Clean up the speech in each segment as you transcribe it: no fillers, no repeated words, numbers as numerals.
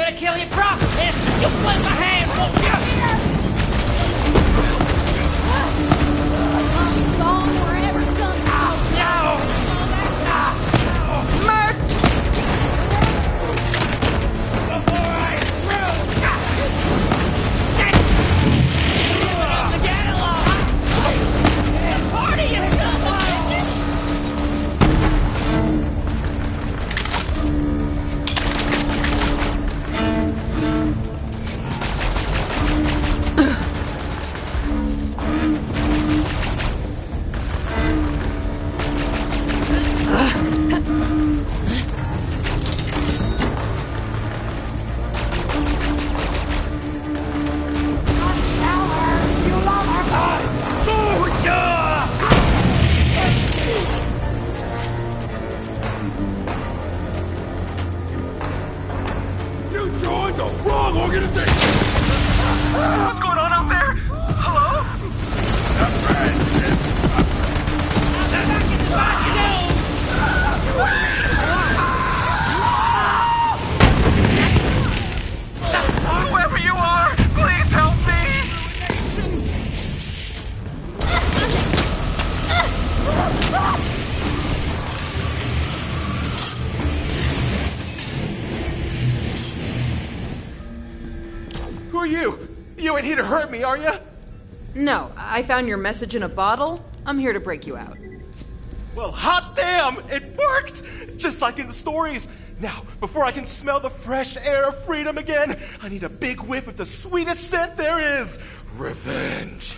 gonna kill your prophetess! You flip my hand, won't you? Song wherever done. No! Mert! Before I screw! Get along! Party is still on! What's going on out there? Hello? Whoever you are, please help me! Who are you? You ain't here to hurt me, are you? No, I found your message in a bottle. I'm here to break you out. Well, hot damn! It worked! Just like in the stories. Now, before I can smell the fresh air of freedom again, I need a big whiff of the sweetest scent there is. Revenge.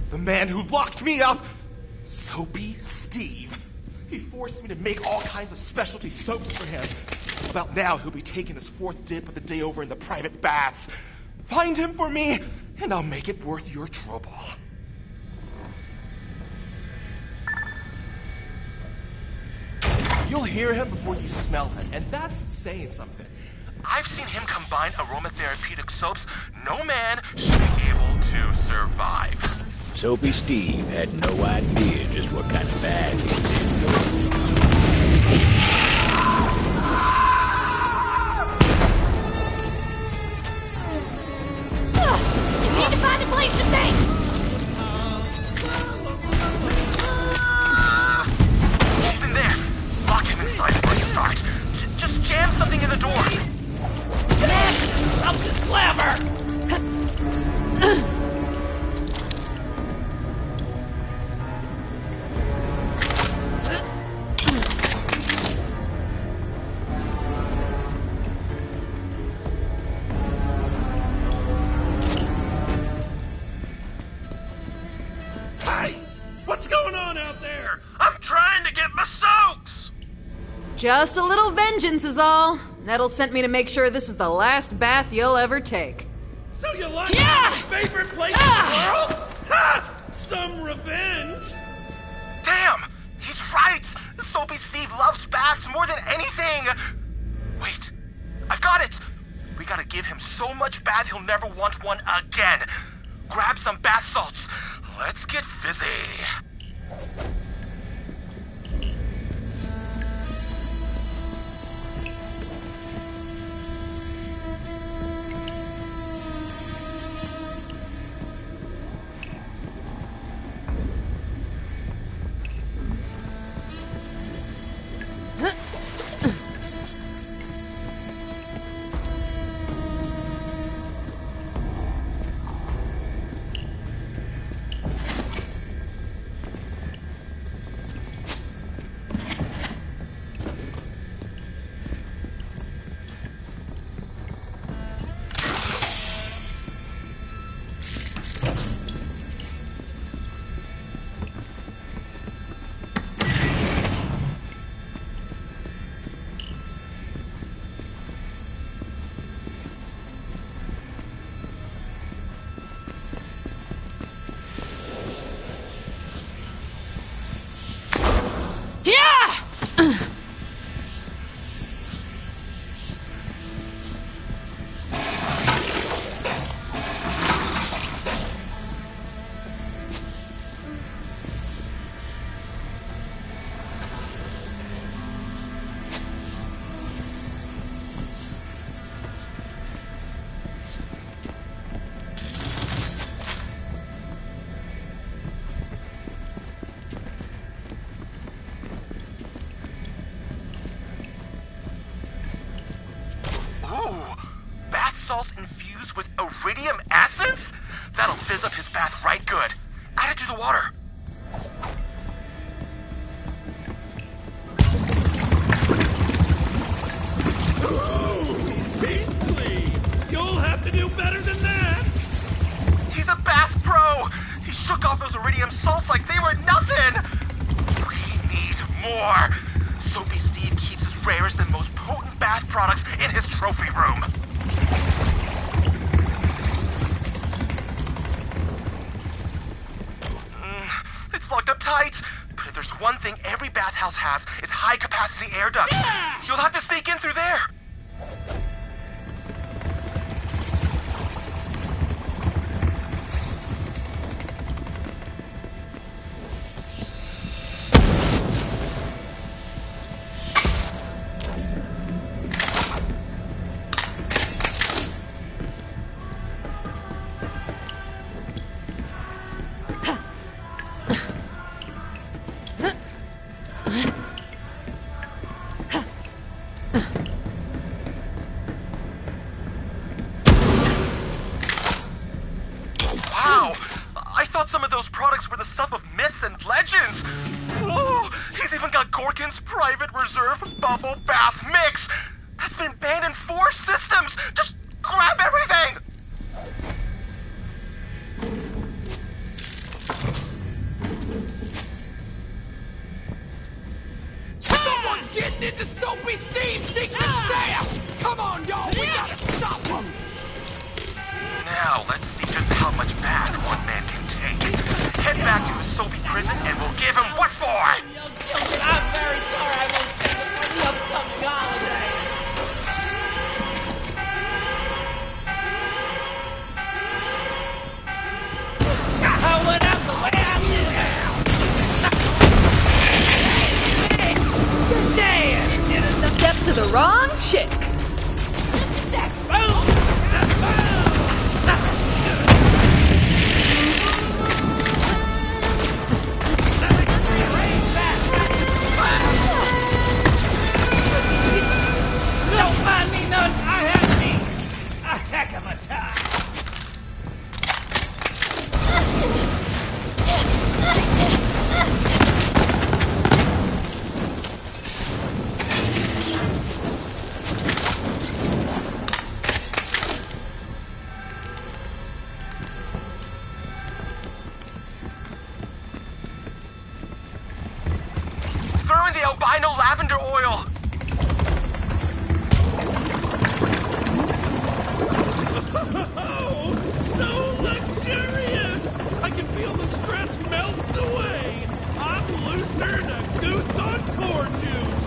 The man who locked me up, Soapy Steve. He forced me to make all kinds of specialty soaps for him. About now, he'll be taking his fourth dip of the day over in the private baths. Find him for me, and I'll make it worth your trouble. You'll hear him before you smell him, and that's saying something. I've seen him combine aromatherapeutic soaps no man should be able to survive. Soapy Steve had no idea just what kind of bad he did. You need to find a place to stay! He's in there. Lock him inside before you start. Just jam something in the door. Something clever! Hey! What's going on out there? I'm trying to get my soaks! Just a little vengeance is all. Nettle sent me to make sure this is the last bath you'll ever take. So you like Yeah! my favorite place in the world? Ha! Some revenge! Damn! He's right! Soapy Steve loves baths more than anything! Wait, I've got it! We gotta give him so much bath he'll never want one again. Grab some bath salts. Let's get fizzy. iridium essence? That'll fizz up his bath right good. Add it to the water. Beastly! You'll have to do better than that! He's a bath pro! He shook off those iridium salts like they were nothing! We need more! Soapy Steve keeps his rarest and most potent bath products in his trophy room. It's locked up tight. But if there's one thing every bathhouse has, it's high-capacity air ducts. You'll have to sneak in through there. Some of those products were the stuff of myths and legends. Oh, he's even got Gorkin's private reserve bubble bath mix. That's been banned in 4 systems. Just grab everything. Someone's getting into Soapy Steve's secret stash! Come on, y'all, we gotta stop him! Now, let's see just how much bath one man can take. Head back to his soapy prison and we'll give him what for! Young children, I'm very sorry I won't take it for the upcoming holiday. I went out the way I knew now! You're dead! You did a Step to the wrong chick. Just a sec. boom! Don't mind me none, I have me a heck of a time. Throw in the albino lavender oil. Oh, so luxurious! I can feel the stress melt away. I'm looser than a goose on corn juice.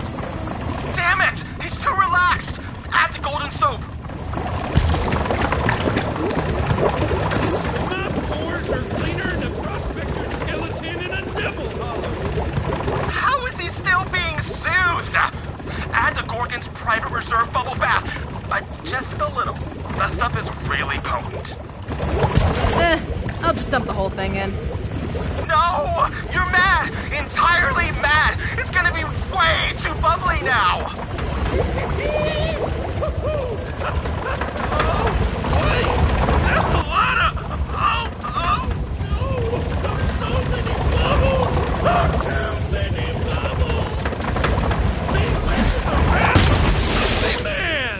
Damn it! He's too relaxed. Add the golden soap. My pores are cleaner than a prospector skeleton in a devil hollow. How is he still being soothed? Add the Gorgon's private reserve bubble bath, but just a little. That stuff is really potent. I'll just dump the whole thing in. No! You're mad! Entirely mad! It's gonna be way too bubbly now! That's a lot of... Oh, no! There's so many bubbles! Too many bubbles! Beware the wrath of the man!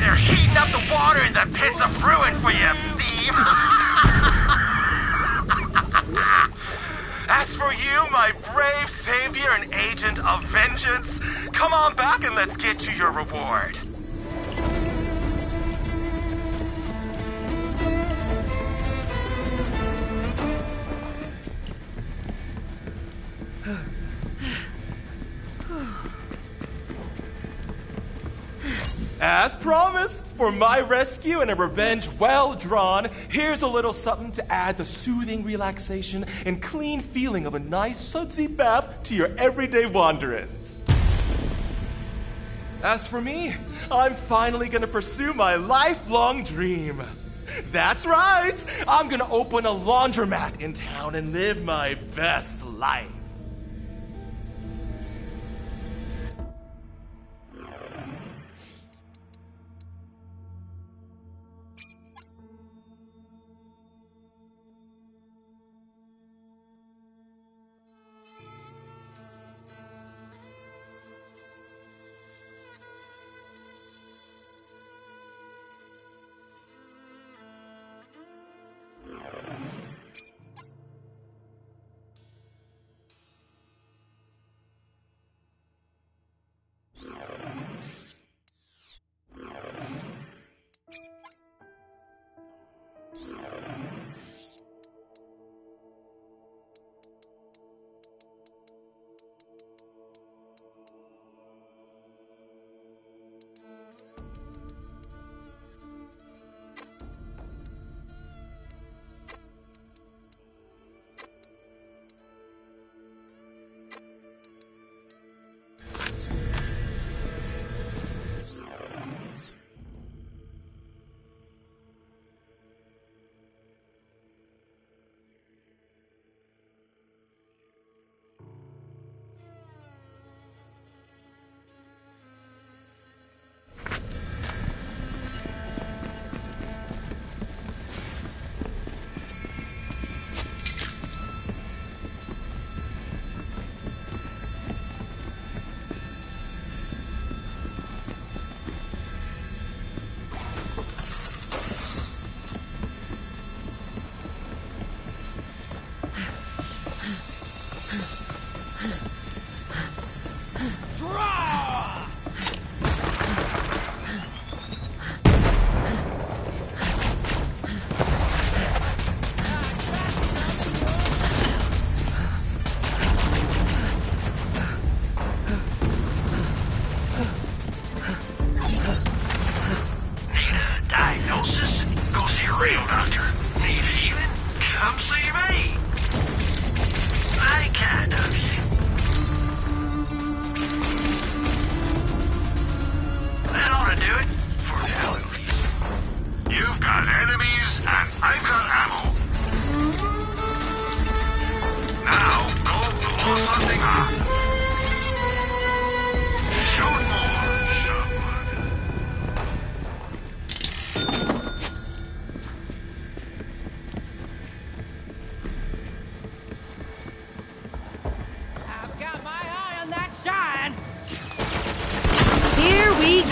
They're heating up the water in the pits of ruin for you, Steve! As for you, my brave savior and agent of vengeance, come on back and let's get you your reward. As promised, for my rescue and a revenge well drawn, here's a little something to add the soothing relaxation and clean feeling of a nice sudsy bath to your everyday wanderings. As for me, I'm finally gonna pursue my lifelong dream. That's right! I'm gonna open a laundromat in town and live my best life.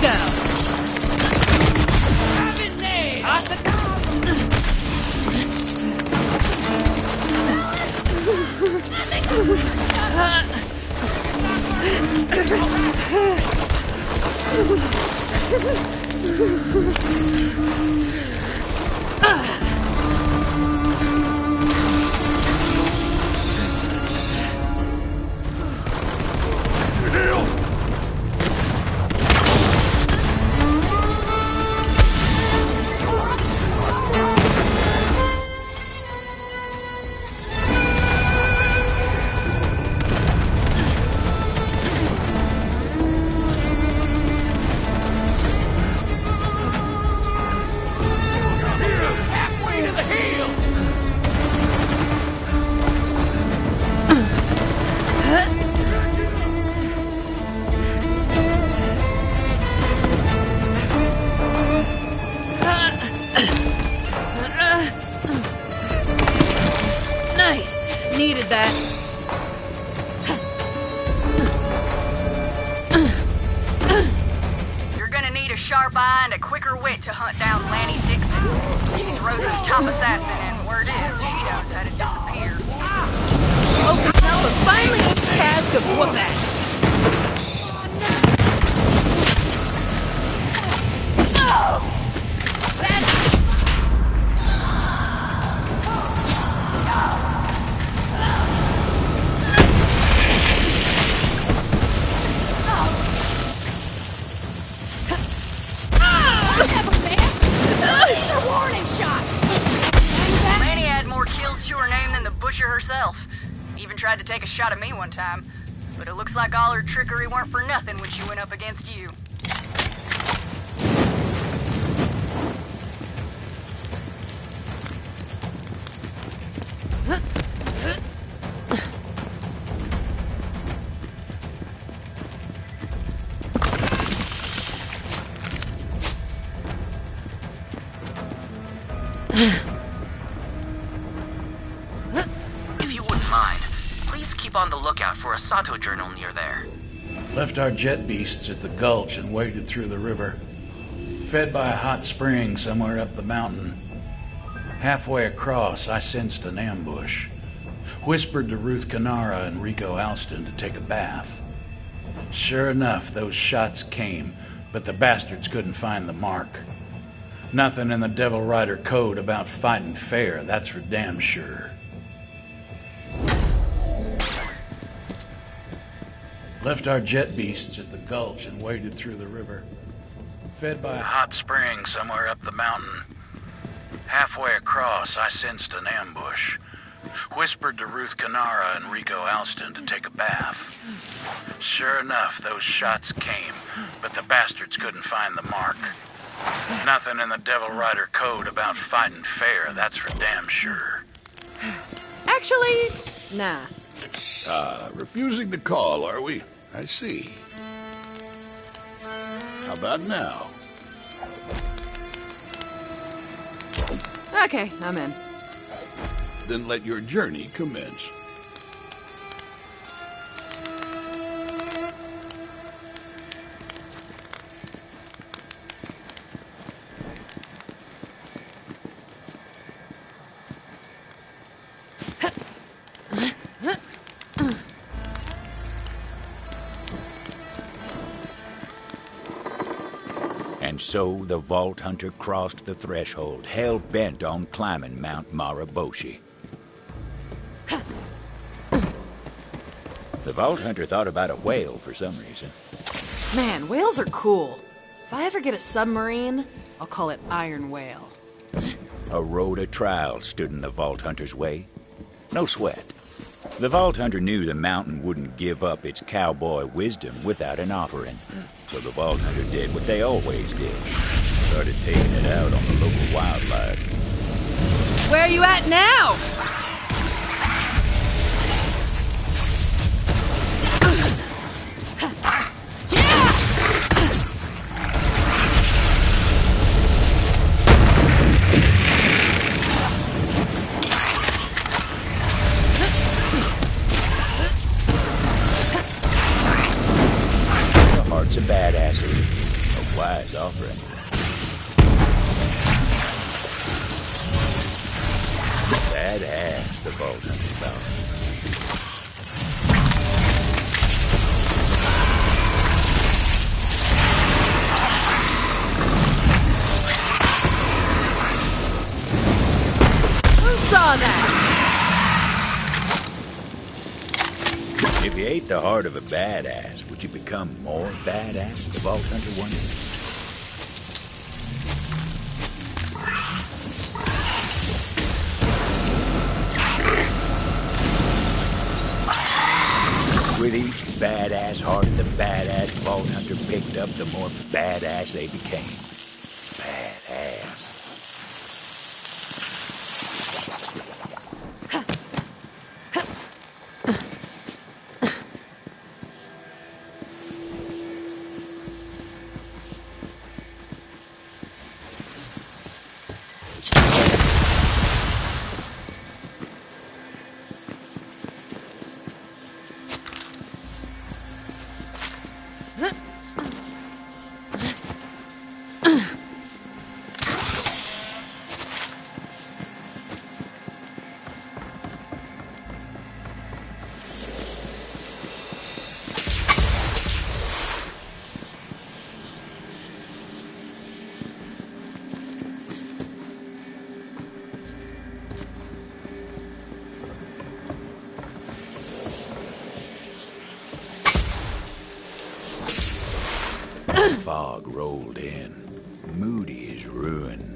go. Nice. Needed that. You're gonna need a sharp eye and a quicker wit to hunt down Lanny Dixon. He's Rose's top assassin, and word is, she knows how to disappear. Open up a finely empty cask of whoop-ass. Lanny had more kills to her name than the butcher herself. Even tried to take a shot at me one time. But it looks like all her trickery weren't for nothing when she went up against you. If you wouldn't mind, please keep on the lookout for a Sato journal near there. Left our jet beasts at the gulch and waded through the river. Fed by a hot spring somewhere up the mountain. Halfway across, I sensed an ambush. Whispered to Ruth Canara and Rico Alston to take a bath. Sure enough, those shots came, but the bastards couldn't find the mark. Nothing in the Devil Rider code about fighting fair, that's for damn sure. Left our jet beasts at the gulch and waded through the river. Fed by a hot spring somewhere up the mountain. Halfway across, I sensed an ambush. Whispered to Ruth Canara and Rico Alston to take a bath. Sure enough, those shots came, but the bastards couldn't find the mark. Nothing in the Devil Rider code about fighting fair, that's for damn sure. Actually, nah. Refusing the call, are we? I see. How about now? Okay, I'm in. Then let your journey commence. And so the Vault Hunter crossed the threshold, hell-bent on climbing Mount Maraboshi. The Vault Hunter thought about a whale for some reason. Man, whales are cool. If I ever get a submarine, I'll call it Iron Whale. A road of trial stood in the Vault Hunter's way. No sweat. The Vault Hunter knew the mountain wouldn't give up its cowboy wisdom without an offering. So the Vault Hunter did what they always did. Started taking it out on the local wildlife. Where are you at now? Hearts of badasses. Wise offering. Badass, the Vault Hunter's bounty. Who saw that? If you ate the heart of a badass, would you become more badass? The Vault Hunter wonders. With each badass heart the badass Vault Hunter picked up, the more badass they became. Badass. Fog rolled in, moody as ruin.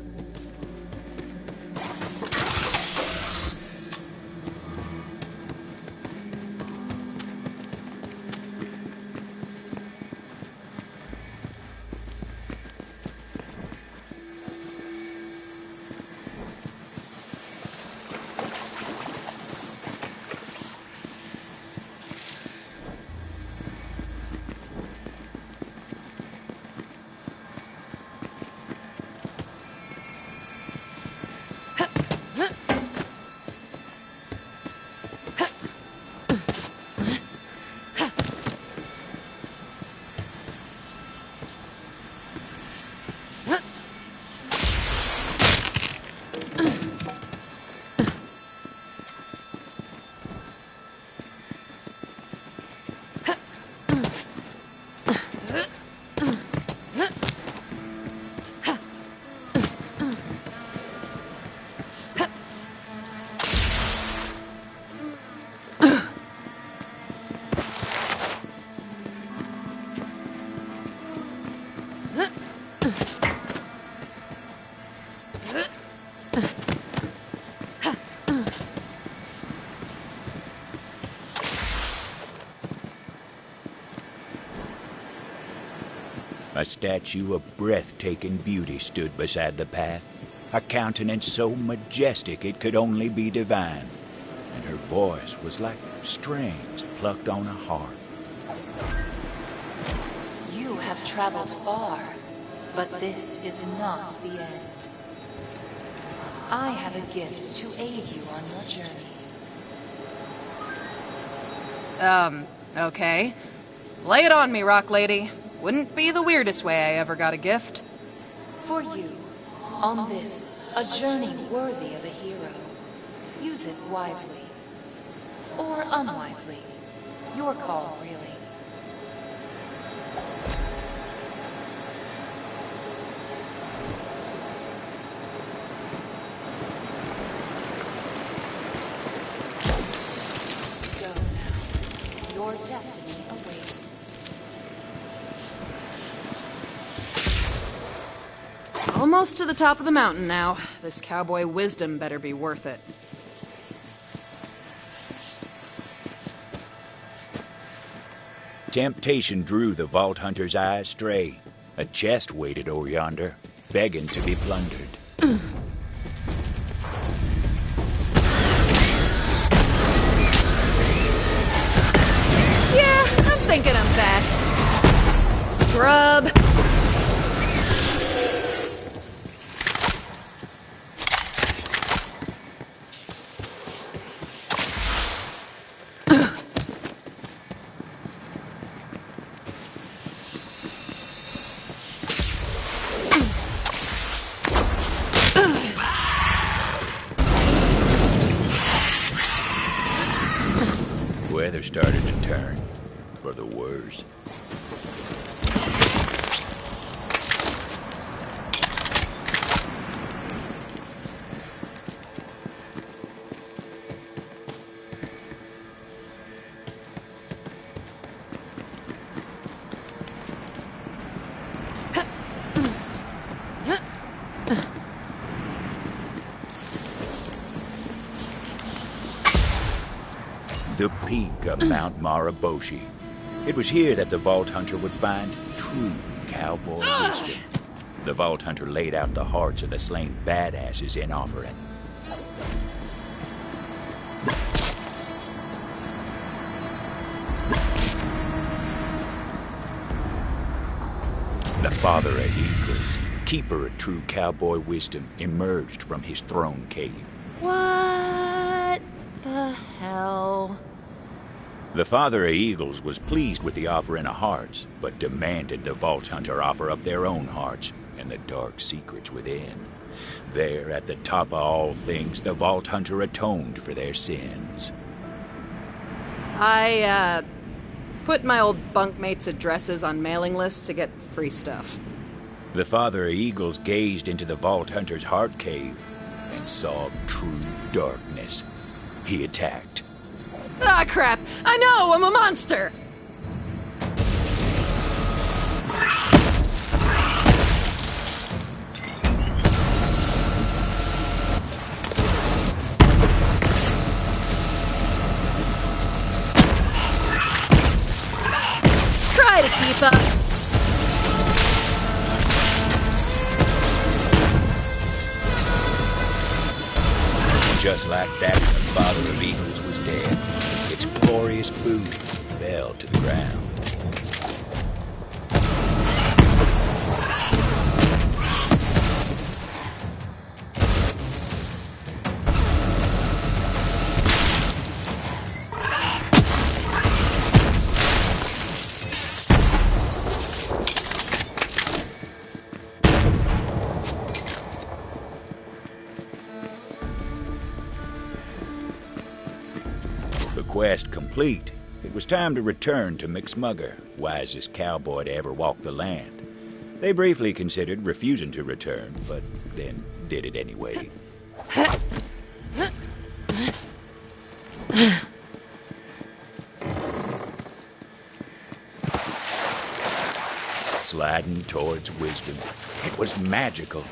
A statue of breathtaking beauty stood beside the path, a countenance so majestic it could only be divine, and her voice was like strings plucked on a harp. You have traveled far, but this is not the end. I have a gift to aid you on your journey. Okay. Lay it on me, Rock Lady. Wouldn't be the weirdest way I ever got a gift. For you, on this, a journey worthy of a hero. Use it wisely. Or unwisely. Your call, really. Go now. Your destiny awaits. Almost to the top of the mountain now. This cowboy wisdom better be worth it. Temptation drew the Vault Hunter's eye astray. A chest waited o'er yonder, begging to be plundered. Yeah, I'm thinking I'm back. Scrub. weather started to turn for the worse. The peak of Mount Maraboshi. It was here that the Vault Hunter would find true cowboy wisdom. The Vault Hunter laid out the hearts of the slain badasses in offering. The father of eagles, keeper of true cowboy wisdom, emerged from his throne cave. What the hell? The father of eagles was pleased with the offering of hearts, but demanded the Vault Hunter offer up their own hearts and the dark secrets within. There, at the top of all things, the Vault Hunter atoned for their sins. I, put my old bunkmates' addresses on mailing lists to get free stuff. The father of eagles gazed into the Vault Hunter's heart cave and saw true darkness. He attacked. Ah, crap! I know! I'm a monster! Try to keep up. Just like that, the father of eagles was dead. Its glorious food fell to the ground. Quest complete, it was time to return to McSmugger, wisest cowboy to ever walk the land. They briefly considered refusing to return, but then did it anyway. Sliding towards wisdom. It was magical,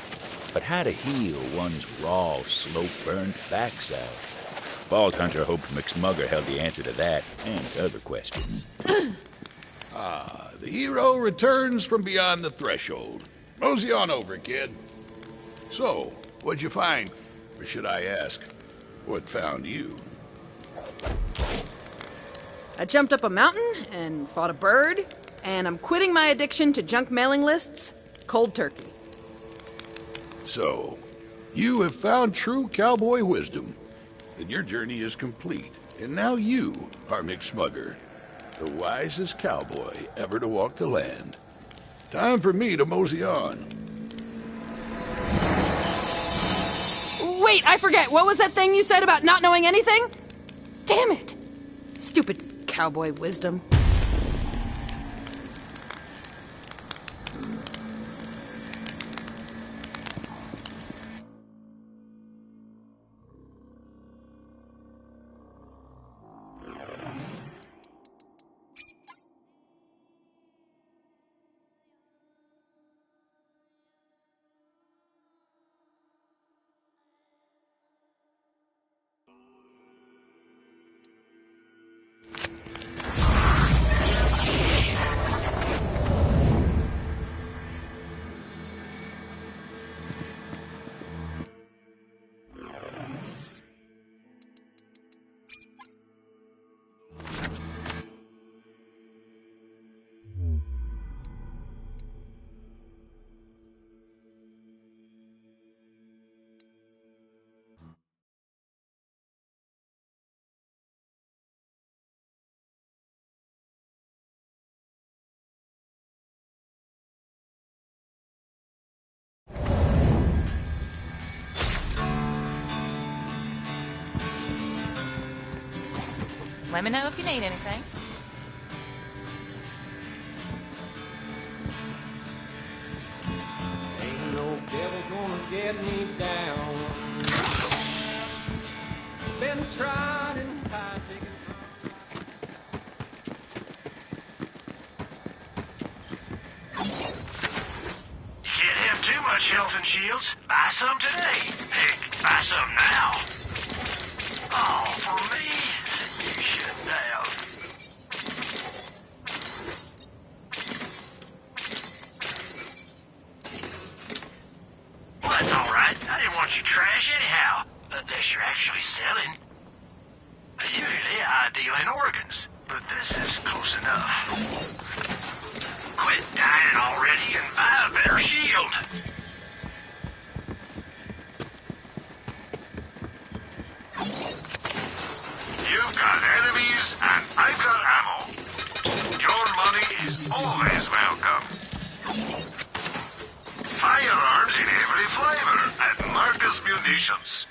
but how to heal one's raw, slow-burned backside? Vault Hunter hoped McSmugger held the answer to that and other questions. The hero returns from beyond the threshold. Mosey on over, kid. So, what'd you find? Or should I ask, what found you? I jumped up a mountain and fought a bird, and I'm quitting my addiction to junk mailing lists cold turkey. So, you have found true cowboy wisdom. Then your journey is complete, and now you are McSmugger, the wisest cowboy ever to walk the land. Time for me to mosey on. Wait, I forget. What was that thing you said about not knowing anything? Damn it! Stupid cowboy wisdom. let me know if you need anything. Ain't no devil gonna get me down. Been trying and trying, taking. You can't have too much health and shields. Buy some today. Heck, buy some now. Oh, for me? You shouldn't have. Well, that's all right. I didn't want you trash anyhow. Unless you're actually selling. Usually I deal in organs, but this is close enough. Quit dying already and buy a better shield. You've got enemies and I've got ammo. Your money is always welcome. Firearms in every flavor at Marcus Munitions.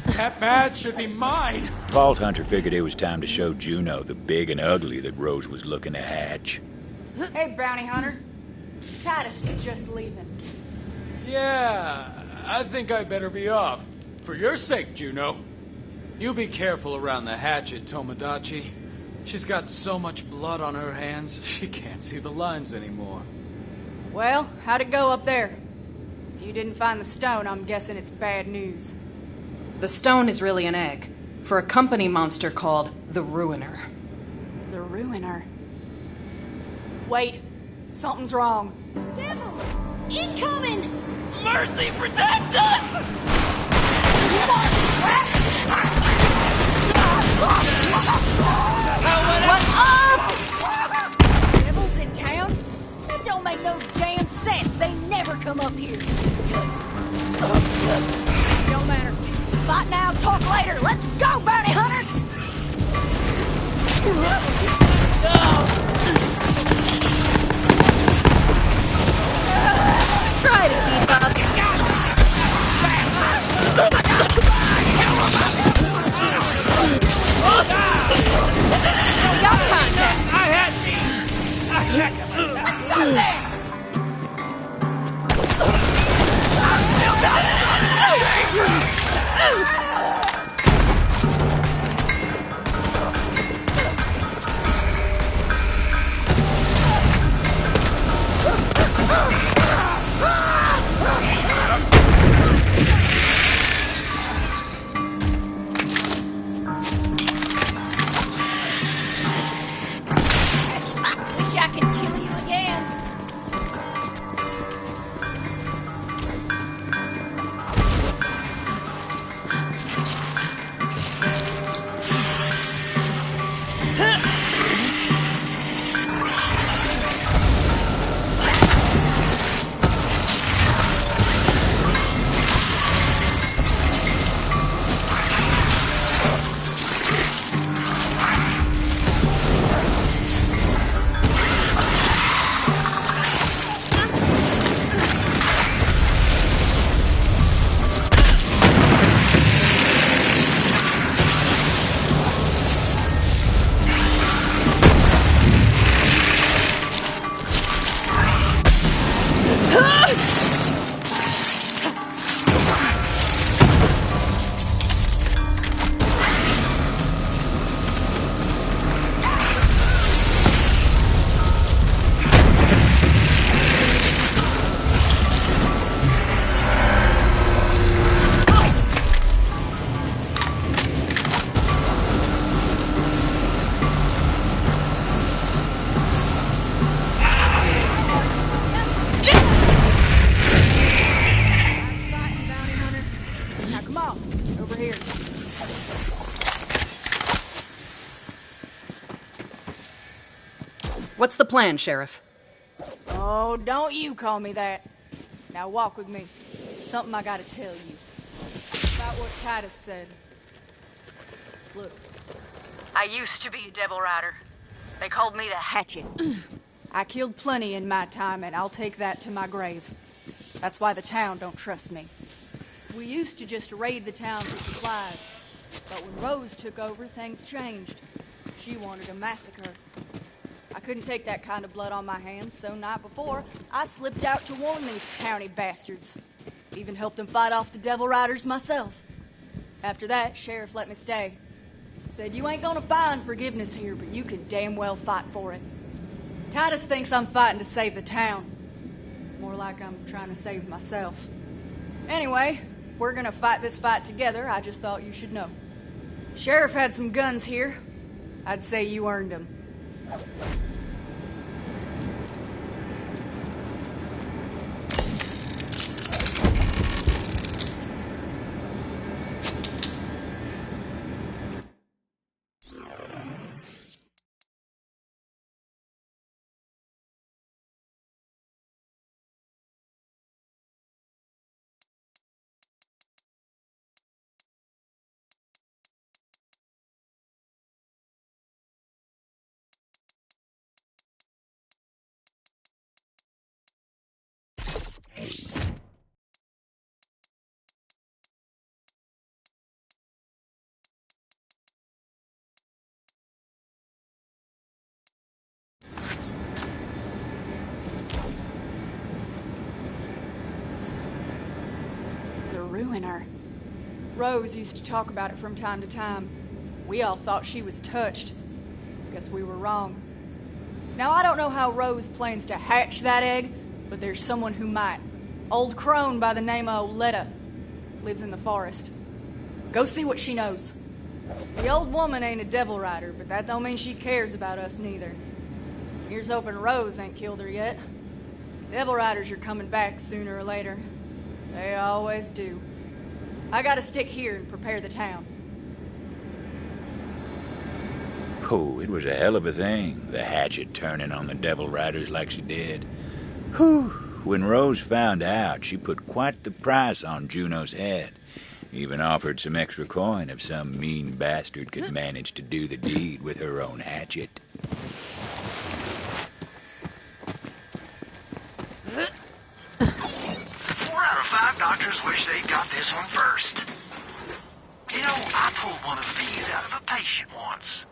That badge should be mine. Vault Hunter figured it was time to show Juno the big and ugly that Rose was looking to hatch. Hey, bounty hunter. Titus is just leaving. Yeah, I think I better be off. For your sake, Juno. You be careful around the hatchet, Tomodachi. She's got so much blood on her hands, she can't see the lines anymore. Well, how'd it go up there? If you didn't find the stone, I'm guessing it's bad news. The stone is really an egg for a company monster called the Ruiner. The Ruiner? Wait, something's wrong. Devil! Incoming! Mercy, protect us! What's up? Devil's in town? That don't make no damn sense. They never come up here. Don't matter. Fight now, talk later. Let's go, bounty hunter! Try to keep up. Got contact. I had me! Let's go then! Wish I could kill you again. What's the plan, Sheriff? Oh, don't you call me that. Now walk with me. Something I gotta tell you. About what Titus said. Look. I used to be a devil rider. They called me the Hatchet. I killed plenty in my time, and I'll take that to my grave. That's why the town don't trust me. We used to just raid the town for supplies, but when Rose took over, things changed. She wanted a massacre. I couldn't take that kind of blood on my hands, so night before, I slipped out to warn these towny bastards. Even helped them fight off the Devil Riders myself. After that, Sheriff let me stay. Said, you ain't gonna find forgiveness here, but you can damn well fight for it. Titus thinks I'm fighting to save the town. More like I'm trying to save myself. Anyway, if we're gonna fight this fight together, I just thought you should know. Sheriff had some guns here. I'd say you earned them. Ruiner. Rose used to talk about it from time to time. We all thought she was touched. Guess we were wrong. Now, I don't know how Rose plans to hatch that egg, but there's someone who might. Old crone by the name of Oletta. Lives in the forest. Go see what she knows. The old woman ain't a devil rider, but that don't mean she cares about us neither. Here's hoping Rose ain't killed her yet. Devil riders are coming back sooner or later. They always do. I gotta stick here and prepare the town. Oh, it was a hell of a thing, the Hatchet turning on the Devil Riders like she did. Whew. When Rose found out, she put quite the price on Juno's head. Even offered some extra coin if some mean bastard could manage to do the deed with her own hatchet. 4 out of 5 doctors wish they'd got this one first. You know, I pulled one of these out of a patient once.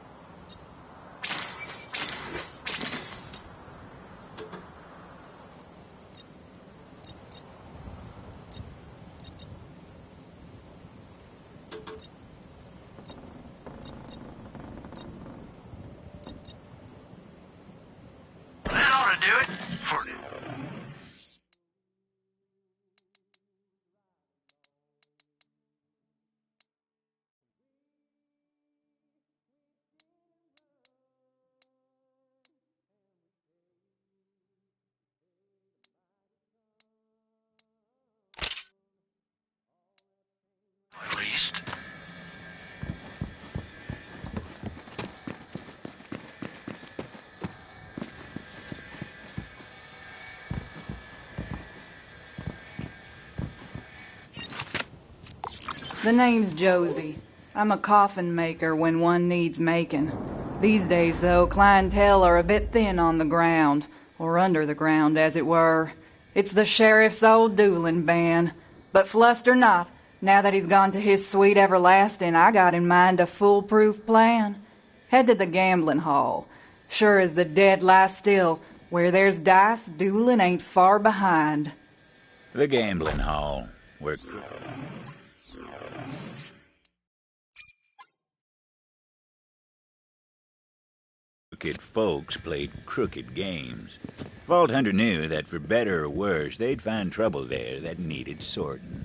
That ought to do it for now. At least. The name's Josie. I'm a coffin maker when one needs making. These days, though, clientele are a bit thin on the ground, or under the ground, as it were. It's the sheriff's old dueling band. But fluster not, now that he's gone to his sweet everlasting, I got in mind a foolproof plan. Head to the gambling hall. Sure as the dead lie still, where there's dice, dueling ain't far behind. The gambling hall, where crooked folks played crooked games. Vault Hunter knew that for better or worse, they'd find trouble there that needed sorting.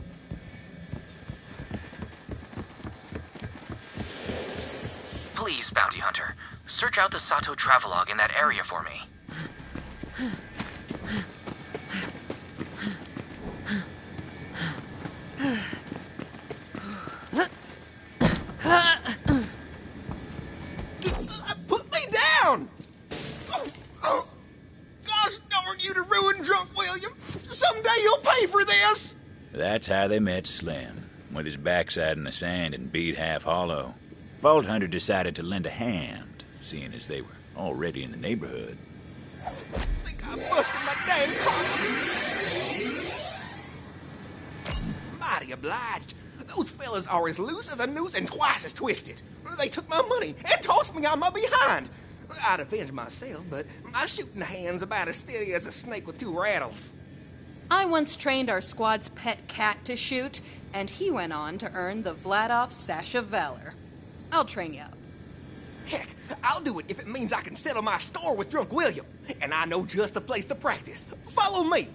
Please, Bounty Hunter, search out the Sato travelogue in that area for me. Put me down! Oh, gosh darn you to ruin drunk William! Someday you'll pay for this! That's how they met Slim, with his backside in the sand and beat half hollow. Vault Hunter decided to lend a hand, seeing as they were already in the neighborhood. Think I busted my dang coccyx. Mighty obliged. Those fellas are as loose as a noose and twice as twisted. They took my money and tossed me on my behind. I'd avenge myself, but my shooting hand's about as steady as a snake with 2 rattles. I once trained our squad's pet cat to shoot, and he went on to earn the Vladov Sash of Valor. I'll train you up. Heck, I'll do it if it means I can settle my score with Drunk William. And I know just the place to practice. Follow me.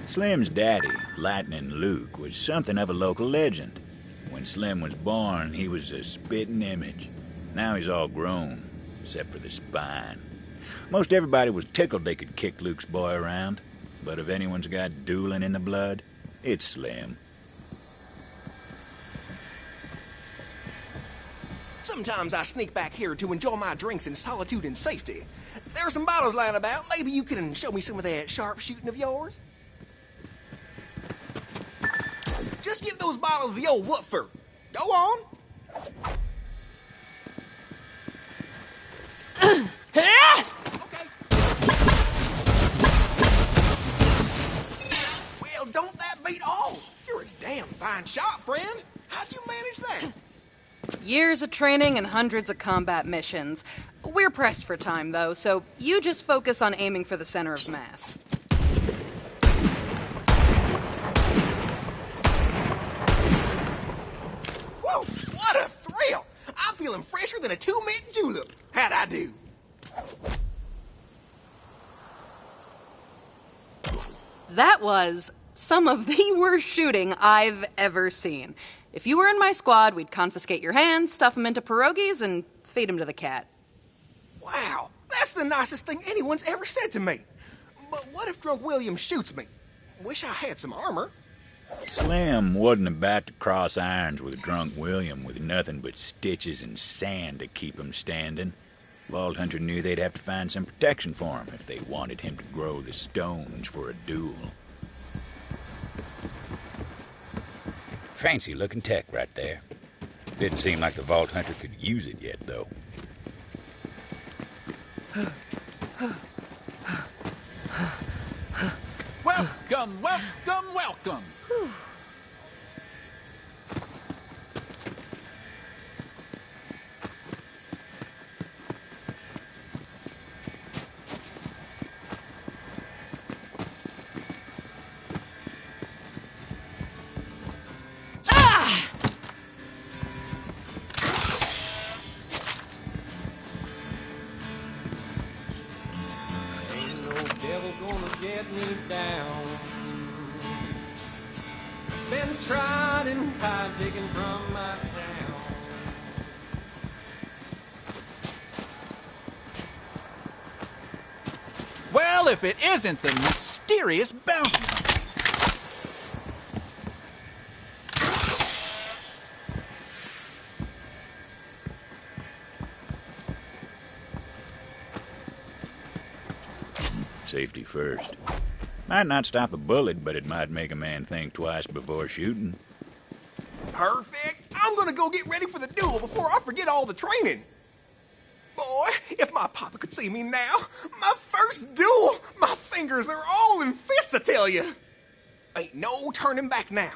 Slim's daddy, Lightning Luke, was something of a local legend. When Slim was born, he was a spitting image. Now he's all grown, except for the spine. Most everybody was tickled they could kick Luke's boy around, but if anyone's got dueling in the blood, it's Slim. Sometimes I sneak back here to enjoy my drinks in solitude and safety. There are some bottles lying about. Maybe you can show me some of that sharp shooting of yours? Just give those bottles the old what for. Go on. Okay. Well, don't that beat all? You're a damn fine shot, friend. How'd you manage that? Years of training and hundreds of combat missions. We're pressed for time, though, so you just focus on aiming for the center of mass. Whoa, what a thrill! I'm feeling fresher than a 2-mint julep. How'd I do? That was some of the worst shooting I've ever seen. If you were in my squad, we'd confiscate your hands, stuff them into pierogies, and feed them to the cat. Wow, that's the nicest thing anyone's ever said to me. But what if Drunk William shoots me? Wish I had some armor. Slim wasn't about to cross irons with Drunk William with nothing but stitches and sand to keep him standing. Vault Hunter knew they'd have to find some protection for him if they wanted him to grow the stones for a duel. Fancy looking tech right there. Didn't seem like the Vault Hunter could use it yet, though. Welcome, welcome, welcome. Ain't no devil gonna get me down. Been tried and tied, taken from my town. Well, if it isn't the mysterious bounty hunter. Safety first. Might not stop a bullet, but it might make a man think twice before shooting. Perfect. I'm gonna go get ready for the duel before I forget all the training. Boy, if my papa could see me now, my first duel, my fingers are all in fits, I tell you. Ain't no turning back now.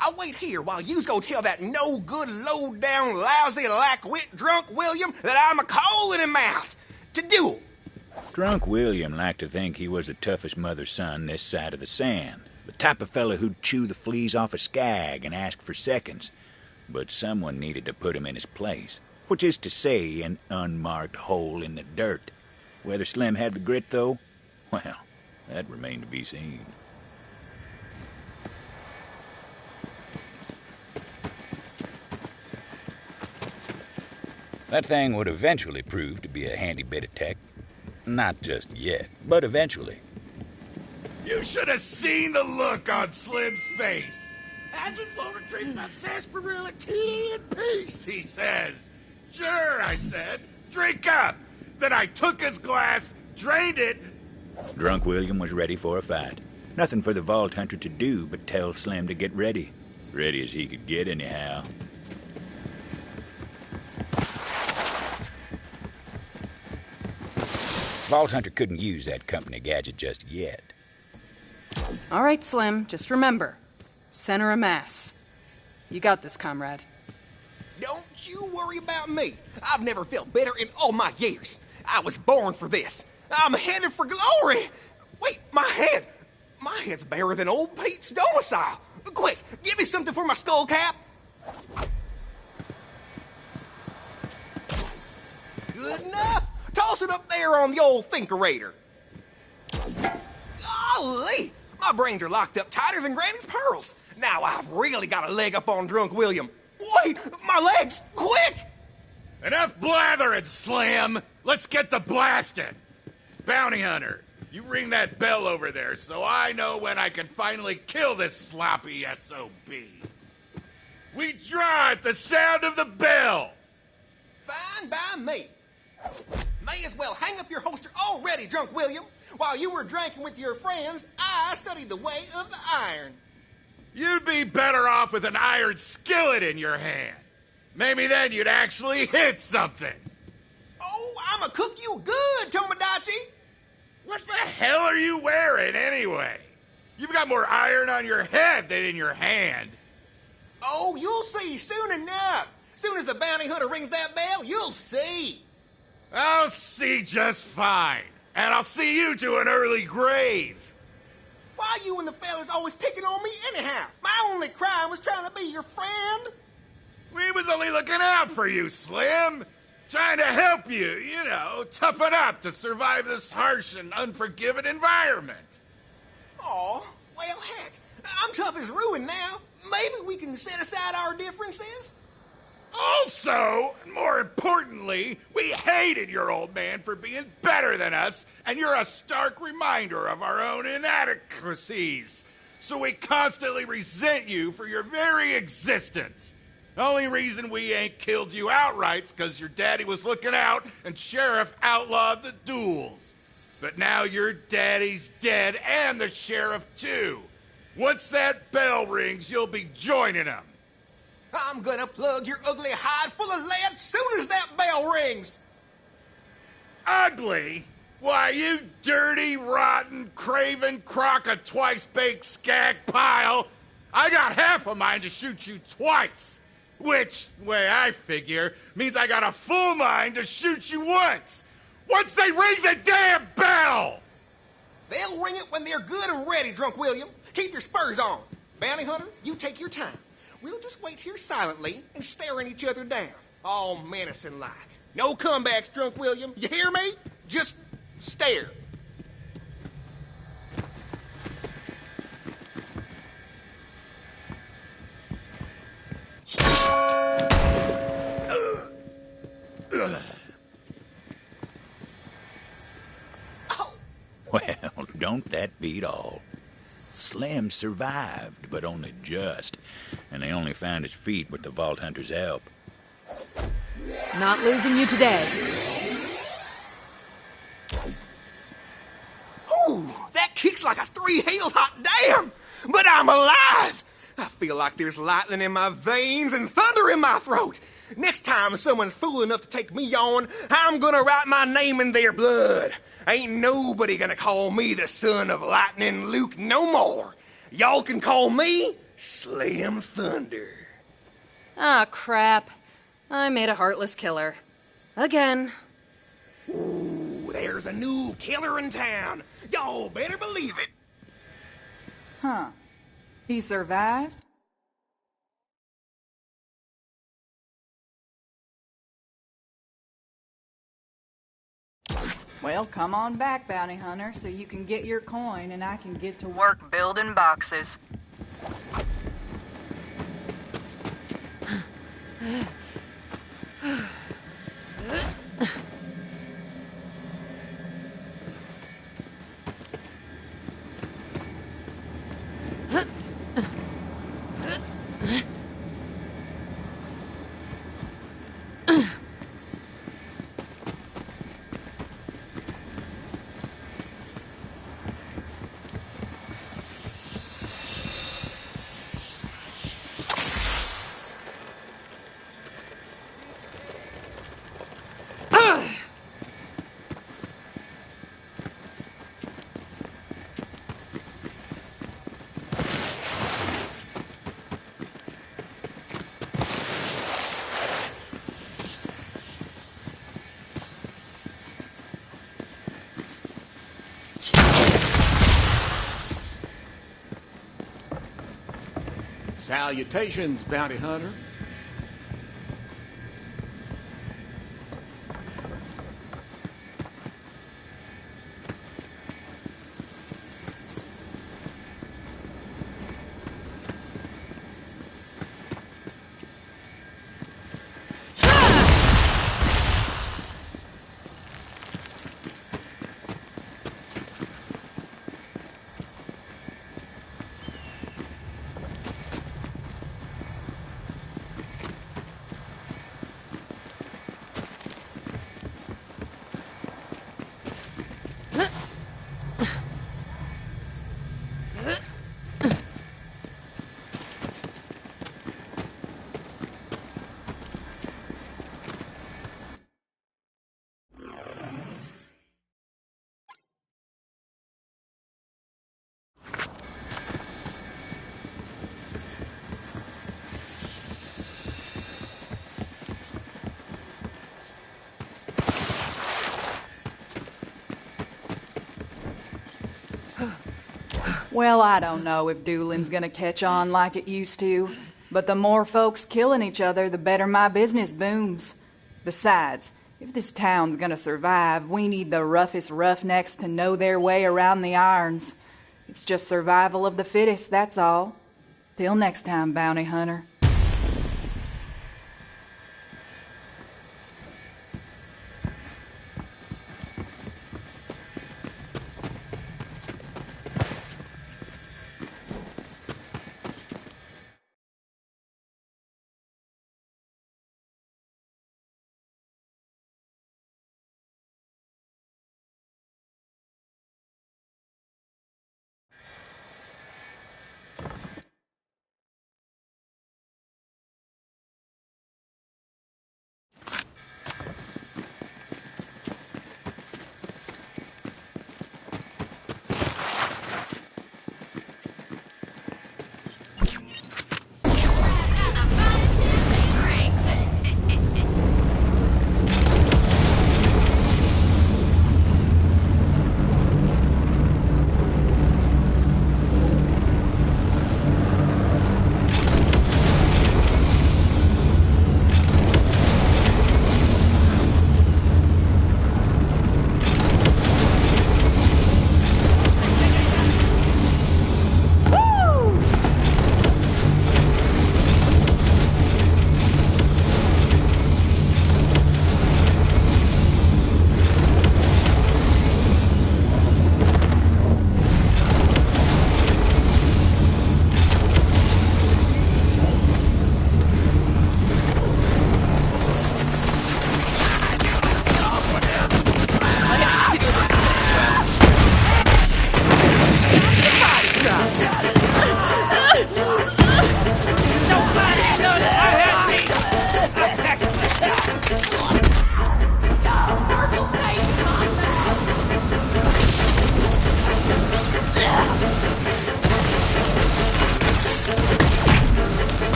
I'll wait here while yous go tell that no-good, low-down, lousy, lack-wit drunk William that I'm a-calling him out to duel. Drunk William liked to think he was the toughest mother's son this side of the sand. The type of fella who'd chew the fleas off a skag and ask for seconds. But someone needed to put him in his place, which is to say, an unmarked hole in the dirt. Whether Slim had the grit, though, well, that remained to be seen. That thing would eventually prove to be a handy bit of tech. Not just yet, but eventually. You should have seen the look on Slim's face. I just want to drink my sarsaparilla tea in peace, he says. Sure, I said. Drink up. Then I took his glass, drained it. Drunk William was ready for a fight. Nothing for the Vault Hunter to do but tell Slim to get ready. Ready as he could get, anyhow. Vault Hunter couldn't use that company gadget just yet. All right, Slim, just remember, center of mass. You got this, comrade. Don't you worry about me. I've never felt better in all my years. I was born for this. I'm headed for glory. Wait, my head. My head's barer than old Pete's domicile. Quick, give me something for my skull cap. Good enough. Toss it up there on the old thinkerator. Golly, my brains are locked up tighter than Granny's pearls. Now I've really got a leg up on Drunk William. Wait, my legs, quick! Enough blathering, Slim. Let's get to blasting. Bounty Hunter, you ring that bell over there so I know when I can finally kill this sloppy SOB. We draw at the sound of the bell. Fine by me. May as well hang up your holster already, Drunk William. While you were drinking with your friends, I studied the way of the iron. You'd be better off with an iron skillet in your hand. Maybe then you'd actually hit something. Oh, I'ma cook you good, Tomodachi. What the hell are you wearing anyway? You've got more iron on your head than in your hand. Oh, you'll see soon enough. Soon as the bounty hunter rings that bell, you'll see. I'll see just fine. And I'll see you to an early grave. Why you and the fellas always picking on me anyhow? My only crime was trying to be your friend. We was only looking out for you, Slim. Trying to help you, you know, toughen up to survive this harsh and unforgiving environment. Aw, well, heck, I'm tough as ruin now. Maybe we can set aside our differences. Also, more importantly, we hated your old man for being better than us, and you're a stark reminder of our own inadequacies. So we constantly resent you for your very existence. The only reason we ain't killed you outright's because your daddy was looking out and Sheriff outlawed the duels. But now your daddy's dead and the Sheriff too. Once that bell rings, you'll be joining him. I'm gonna plug your ugly hide full of lead soon as that bell rings. Ugly? Why, you dirty, rotten, craven, crock of twice-baked skag pile. I got half a mind to shoot you twice. Which, way I figure, means I got a full mind to shoot you once. Once they ring the damn bell! They'll ring it when they're good and ready, Drunk William. Keep your spurs on. Bounty hunter, you take your time. We'll just wait here silently and staring each other down, all menacing-like. No comebacks, Drunk William. You hear me? Just stare. Well, don't that beat all? Slim survived, but only just, and they only found his feet with the Vault Hunter's help. Not losing you today. Ooh, that kicks like a three-hail hot dam! But I'm alive! I feel like there's lightning in my veins and thunder in my throat. Next time someone's fool enough to take me on, I'm gonna write my name in their blood. Ain't nobody gonna call me the son of Lightning Luke no more. Y'all can call me Slim Thunder. Ah, crap. I made a heartless killer. Again. Ooh, there's There's a new killer in town. Y'all better believe it. Huh. He survived? Well, come on back, bounty hunter, so you can get your coin and I can get to work building boxes. Salutations, bounty hunter. Well, I don't know if dueling's gonna catch on like it used to, but the more folks killing each other, the better my business booms. Besides, if this town's gonna survive, we need the roughest roughnecks to know their way around the irons. It's just survival of the fittest, that's all. Till next time, bounty hunter.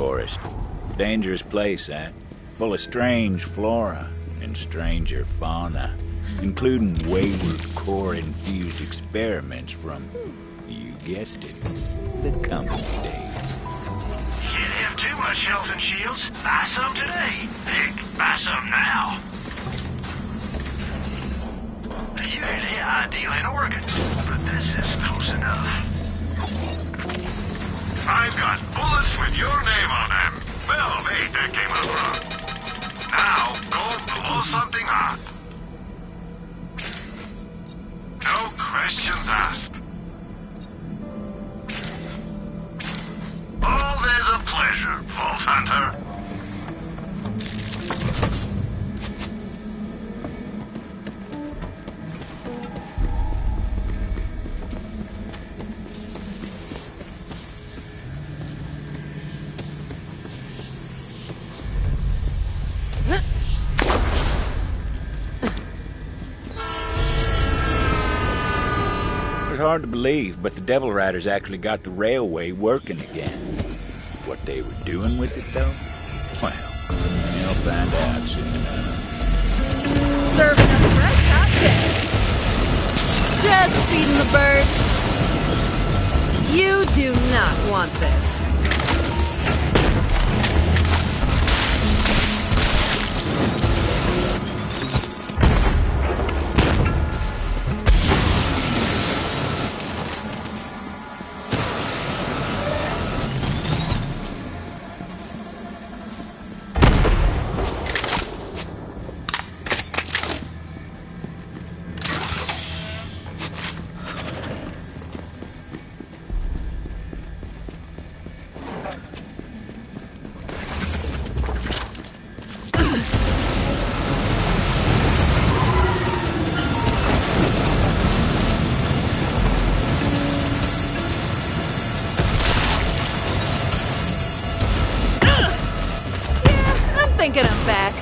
forest. Dangerous place, that. Full of strange flora and stranger fauna, including wayward core-infused experiments from, you guessed it, the company days. Can't have too much health and shields. Buy some today. Heck, buy some now. Usually I deal in organs, but this is close enough. I've got bullets with your name on them. Well, wait, that came out wrong. Now, go blow something hot. No questions asked. Always a pleasure, Vault Hunter. Hard to believe, but the Devil Riders actually got the railway working again. What they were doing with it, though? Well, you'll find out soon enough. Serving up a fresh hot day. Just feeding the birds. You do not want this. Thinking I'm back.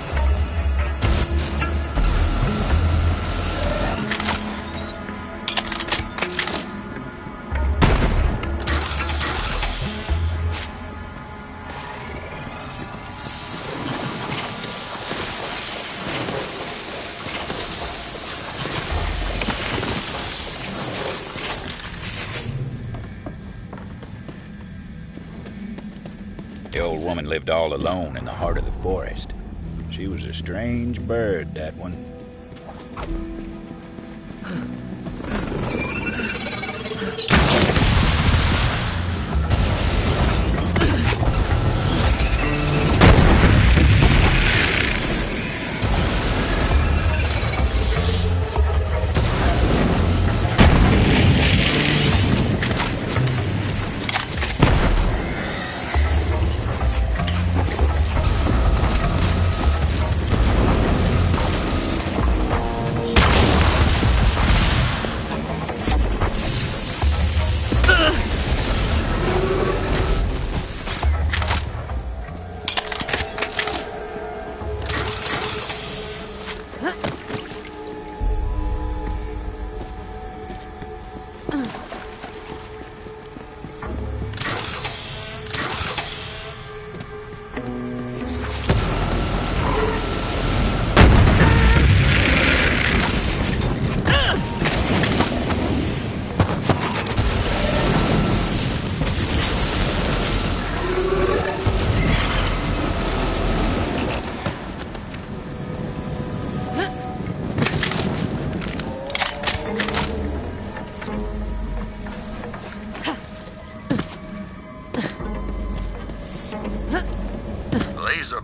The old woman lived all alone in the heart of the forest. She was a strange bird, that one.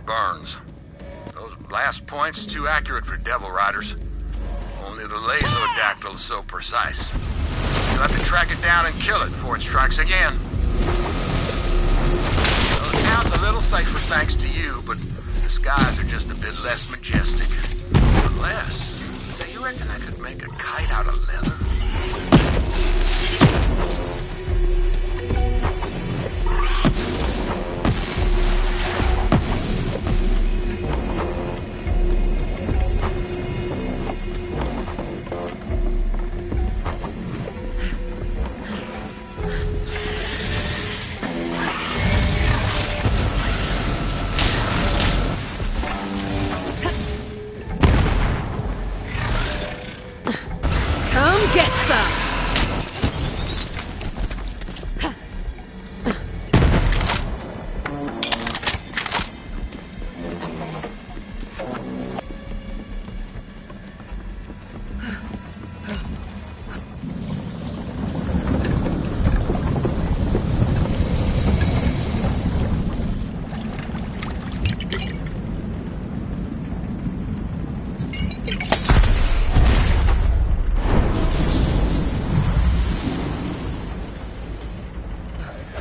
Burns. Those blast points too accurate for Devil Riders. Only the Lasodactyl is so precise. You'll have to track it down and kill it before it strikes again. Well, the town's a little safer thanks to you, but the skies are just a bit less majestic. Unless, say, you reckon I could make a kite out of leather?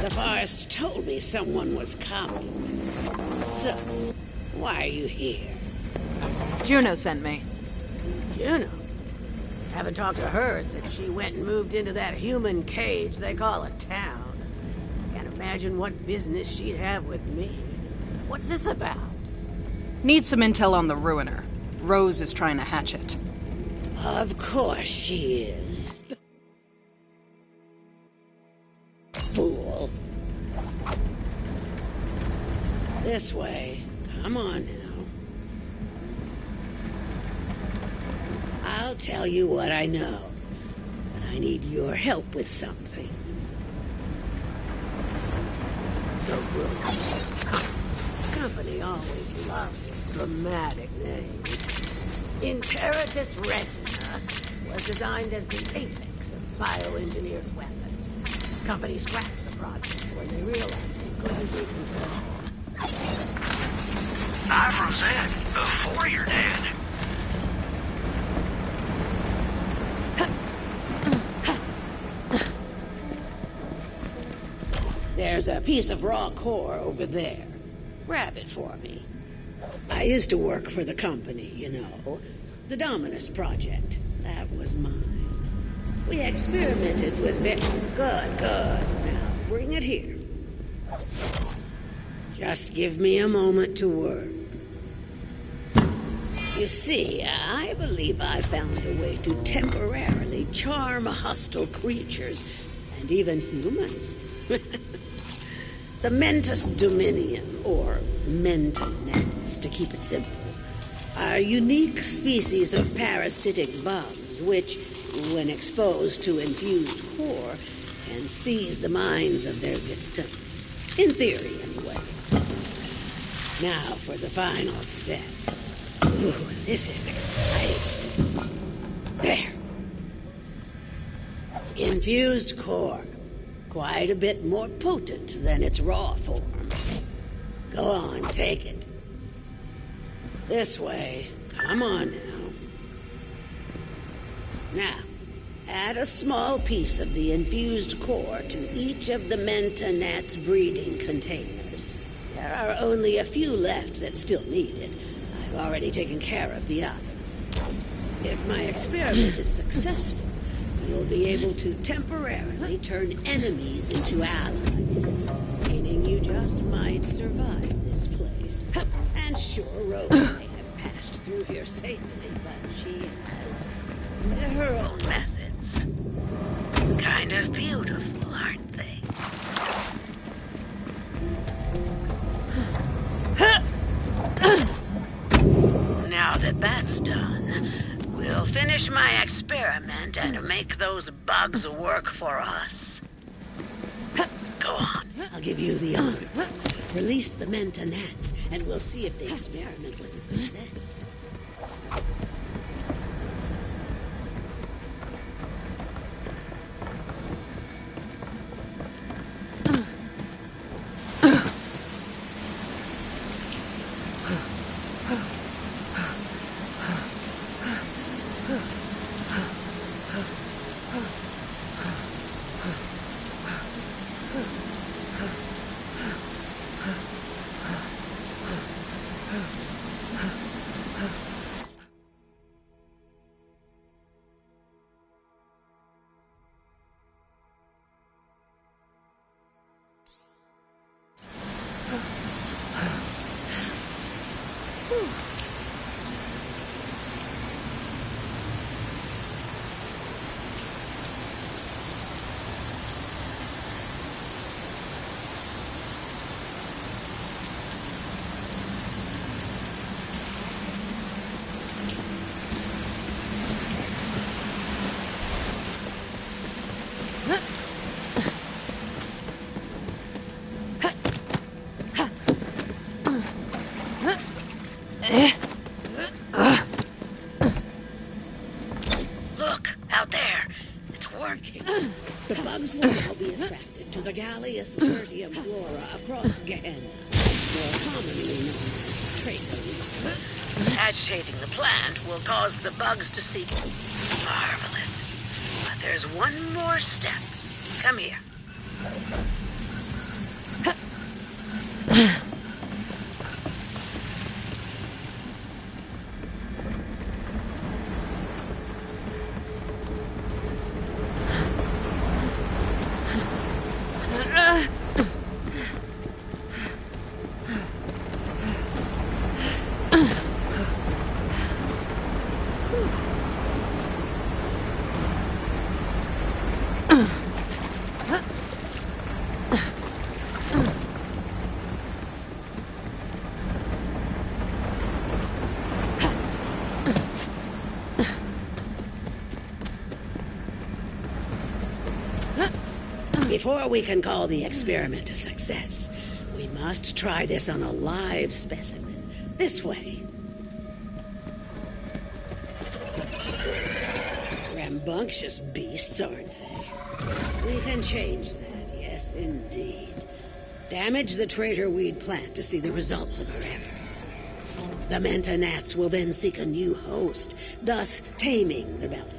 The forest told me someone was coming. So, why are you here? Juno sent me. Juno? Haven't talked to her since she went and moved into that human cage they call a town. Can't imagine what business she'd have with me. What's this about? Need some intel on the Ruiner. Rose is trying to hatch it. Of course she is. Fool. This way. Come on now. I'll tell you what I know, but I need your help with something. The Ruiner. Company always loved this dramatic name. Interitus Retina was designed as the apex of bioengineered weapons. Company scrapped the project when they realized it couldn't be controlled. I froze in before you're dead. There's a piece of raw core over there. Grab it for me. I used to work for the company, you know. The Dominus Project. That was mine. We experimented with Good. Now, bring it here. Just give me a moment to work. You see, I believe I found a way to temporarily charm hostile creatures, and even humans. The Mentis Dominion, or Mentonets, to keep it simple, are unique species of parasitic bugs which, when exposed to infused core, can seize the minds of their victims. In theory, anyway. Now for the final step. Ooh, this is exciting. There. Infused core. Quite a bit more potent than its raw form. Go on, take it. This way. Come on now. Now, add a small piece of the infused core to each of the Mentonet's breeding containers. There are only a few left that still need it. I've already taken care of the others. If my experiment is successful, you'll be able to temporarily turn enemies into allies, meaning you just might survive this place. And sure, Rose may have passed through here safely, but she has her own methods. Kind of beautiful, aren't they? Now that that's done, we'll finish my experiment and make those bugs work for us. Go on, I'll give you the honor. Release the Mentonets, and we'll see if the experiment was a success. The bugs will now be attracted to the Gallius Vertium flora across Gehenna, more commonly known as trachoma. Agitating the plant will cause the bugs to seek. Marvelous. But there's one more step. Come here. Before we can call the experiment a success, we must try this on a live specimen. This way. Rambunctious beasts, aren't they? We can change that, yes, indeed. Damage the traitor weed plant to see the results of our efforts. The Mentonats will then seek a new host, thus taming the belly.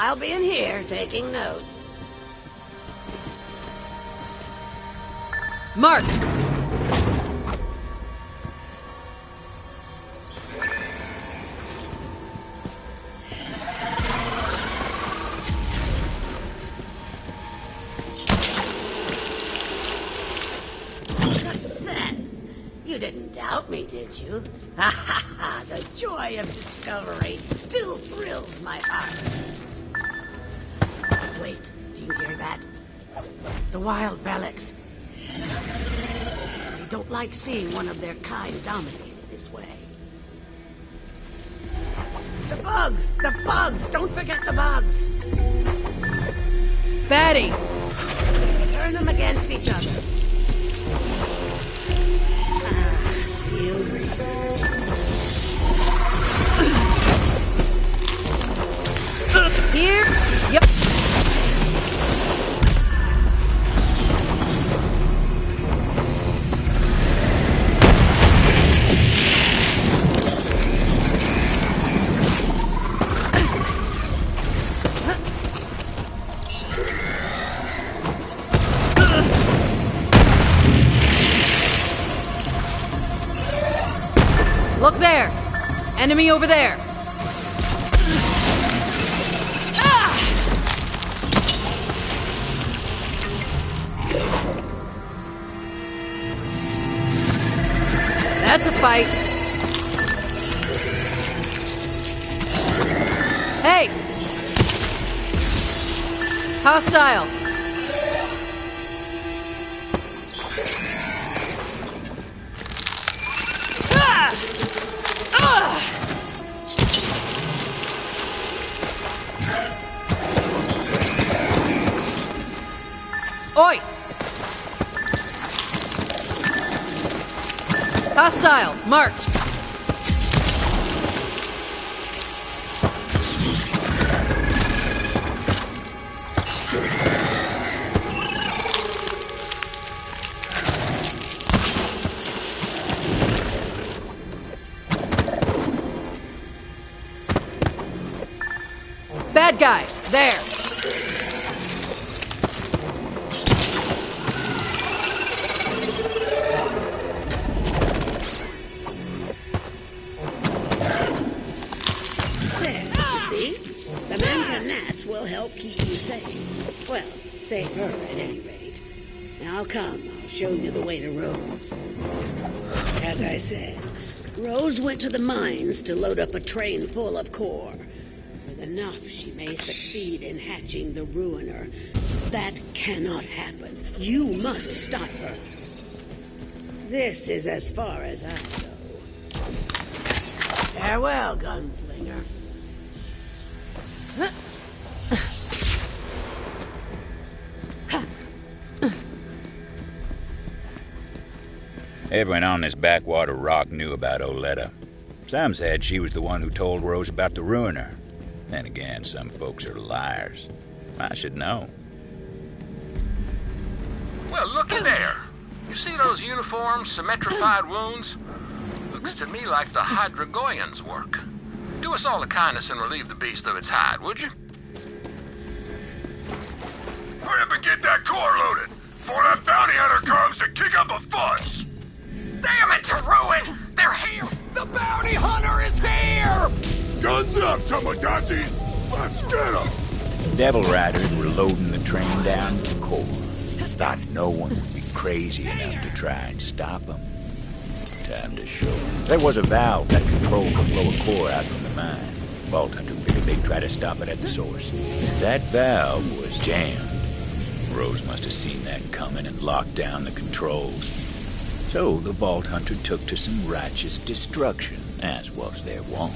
I'll be in here taking notes. Marked! Success! You didn't doubt me, did you? Ha ha ha! The joy of discovery still thrills my heart. Wait, do you hear that? The wild Belix. They don't like seeing one of their kind dominated this way. The bugs! The bugs! Don't forget the bugs! Batty! Turn them against each other. Field research. Here? Yep. Look there! Enemy over there! That's a fight. Hey! Hostile! Oi! Hostile, marked. Bad guy, there. Keep you safe. Well, safer at any rate. Now come, I'll show you the way to Rose. As I said, Rose went to the mines to load up a train full of core. With enough, she may succeed in hatching the Ruiner. That cannot happen. You must stop her. This is as far as I go. Farewell, gunslinger. Everyone on this backwater rock knew about Oletta. Some said she was the one who told Rose about the Ruiner. Then again, some folks are liars. I should know. Well, looky there. You see those uniforms, symmetrified wounds? Looks to me like the Hydragoyans' work. Do us all a kindness and relieve the beast of its hide, would you? Hurry up and get that core loaded, before that bounty hunter comes to kick up a fuss! Damn it, to ruin! They're here! The bounty hunter is here! Guns up, Tomodachi's! Let's get him! Devil Riders were loading the train down to the core. Thought no one would be crazy enough to try and stop them. Time to show them. There was a valve that controlled the flow of core out from the mine. Vault Hunter figured they'd try to stop it at the source. That valve was jammed. Rose must have seen that coming and locked down the controls. So the Vault Hunter took to some righteous destruction, as was their wont.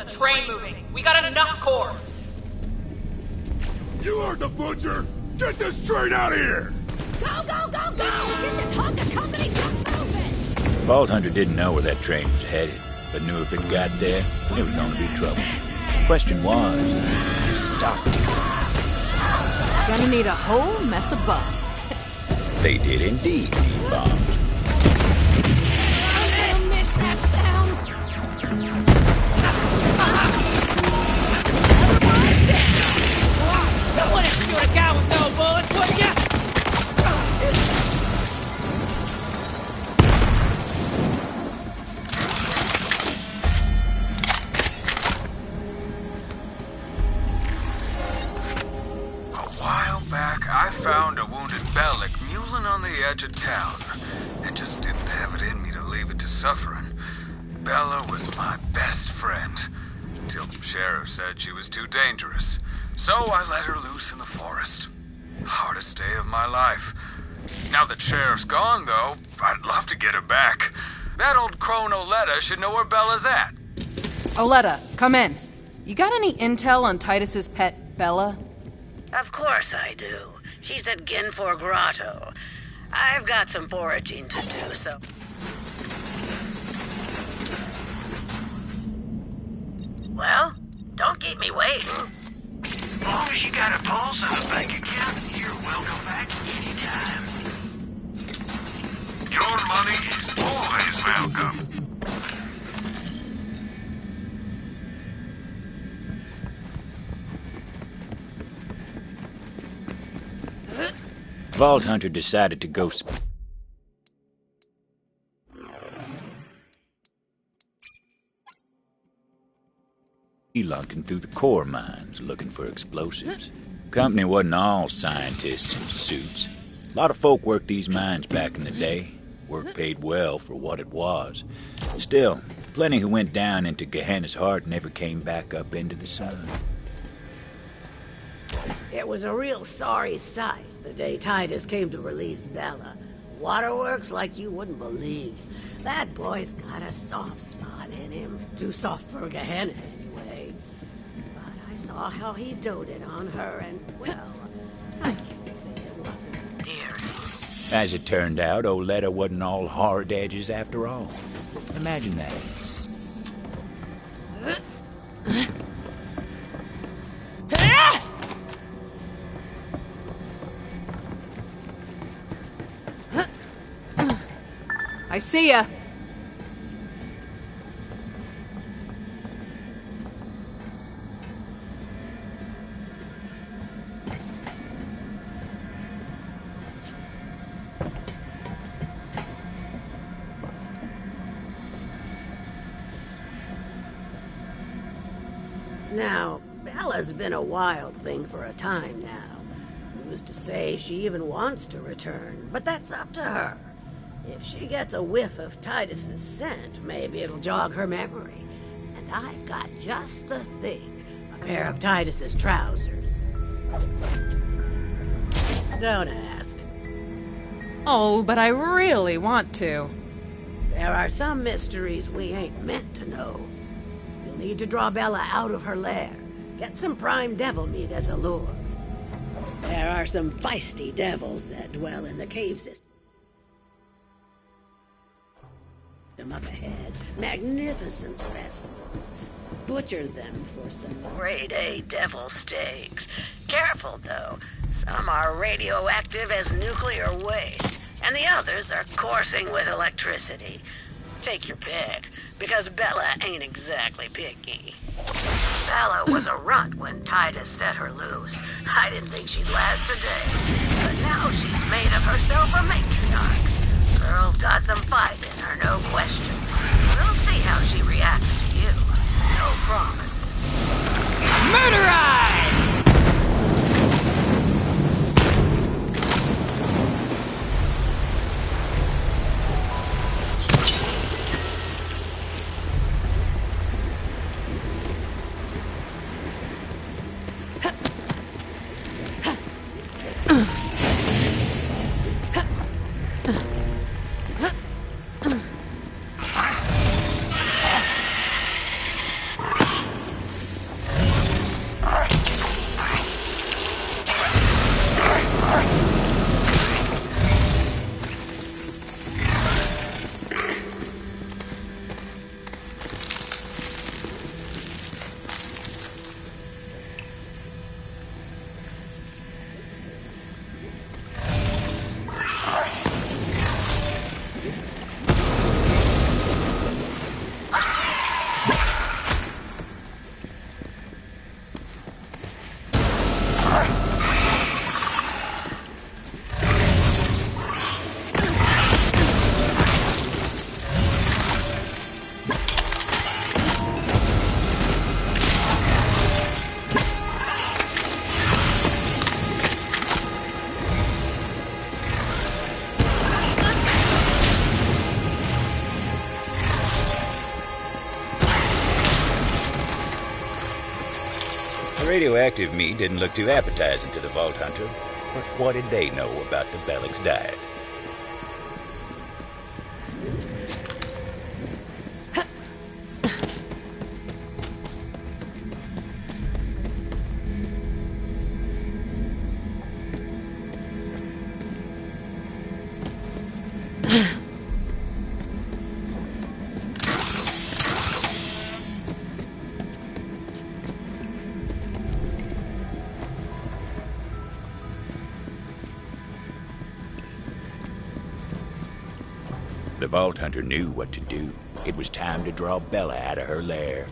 train moving. We got enough core. You heard the butcher! Get this train out of here! Go, go, go, go! Get this hunk of company just moving! Vault Hunter didn't know where that train was headed, but knew if it got there, it was going to be trouble. The question was, stop it. Gonna need a whole mess of bombs. They did indeed need bombs. I'm gonna miss that sound! You wouldn't shoot a guy with no bullets, would ya? I found a wounded Bellic mulling on the edge of town, and just didn't have it in me to leave it to suffering. Bella was my best friend, till the sheriff said she was too dangerous. So I let her loose in the forest. Hardest day of my life. Now that Sheriff's gone, though, I'd love to get her back. That old crone Oletta should know where Bella's at. Oletta, come in. You got any intel on Titus's pet, Bella? Of course I do. She's at Ginfor Grotto. I've got some foraging to do, so... Well, don't keep me waiting. As long as you got a pulse and a bank account, you're welcome back anytime. Your money is always welcome. Vault Hunter decided to go spelunking through the core mines looking for explosives. Company wasn't all scientists in suits. A lot of folk worked these mines back in the day. Work paid well for what it was. Still, plenty who went down into Gehenna's heart never came back up into the sun. It was a real sorry sight the day Titus came to release Bella. Waterworks like you wouldn't believe. That boy's got a soft spot in him. Too soft for Gehenna, anyway. But I saw how he doted on her, and, well, I can't say it wasn't endearing. As it turned out, Oletta wasn't all hard edges after all. Imagine that. I see ya. Now, Bella's been a wild thing for a time now. Who's to say she even wants to return? But that's up to her. If she gets a whiff of Titus's scent, maybe it'll jog her memory. And I've got just the thing. A pair of Titus's trousers. Don't ask. Oh, but I really want to. There are some mysteries we ain't meant to know. You'll need to draw Bella out of her lair. Get some prime devil meat as a lure. There are some feisty devils that dwell in the cave system. Up ahead, magnificent specimens. Butcher them for some grade A devil steaks. Careful, though. Some are radioactive as nuclear waste, and the others are coursing with electricity. Take your pick, because Bella ain't exactly picky. Bella was a runt when Titus set her loose. I didn't think she'd last a day, but now she's made of herself a matriarch. Girl's got some fight in her, no question. We'll see how she reacts to you. No promises. Murderized! The radioactive meat didn't look too appetizing to the Vault Hunter, but what did they know about the Bellic's diet? The Vault Hunter knew what to do. It was time to draw Bella out of her lair.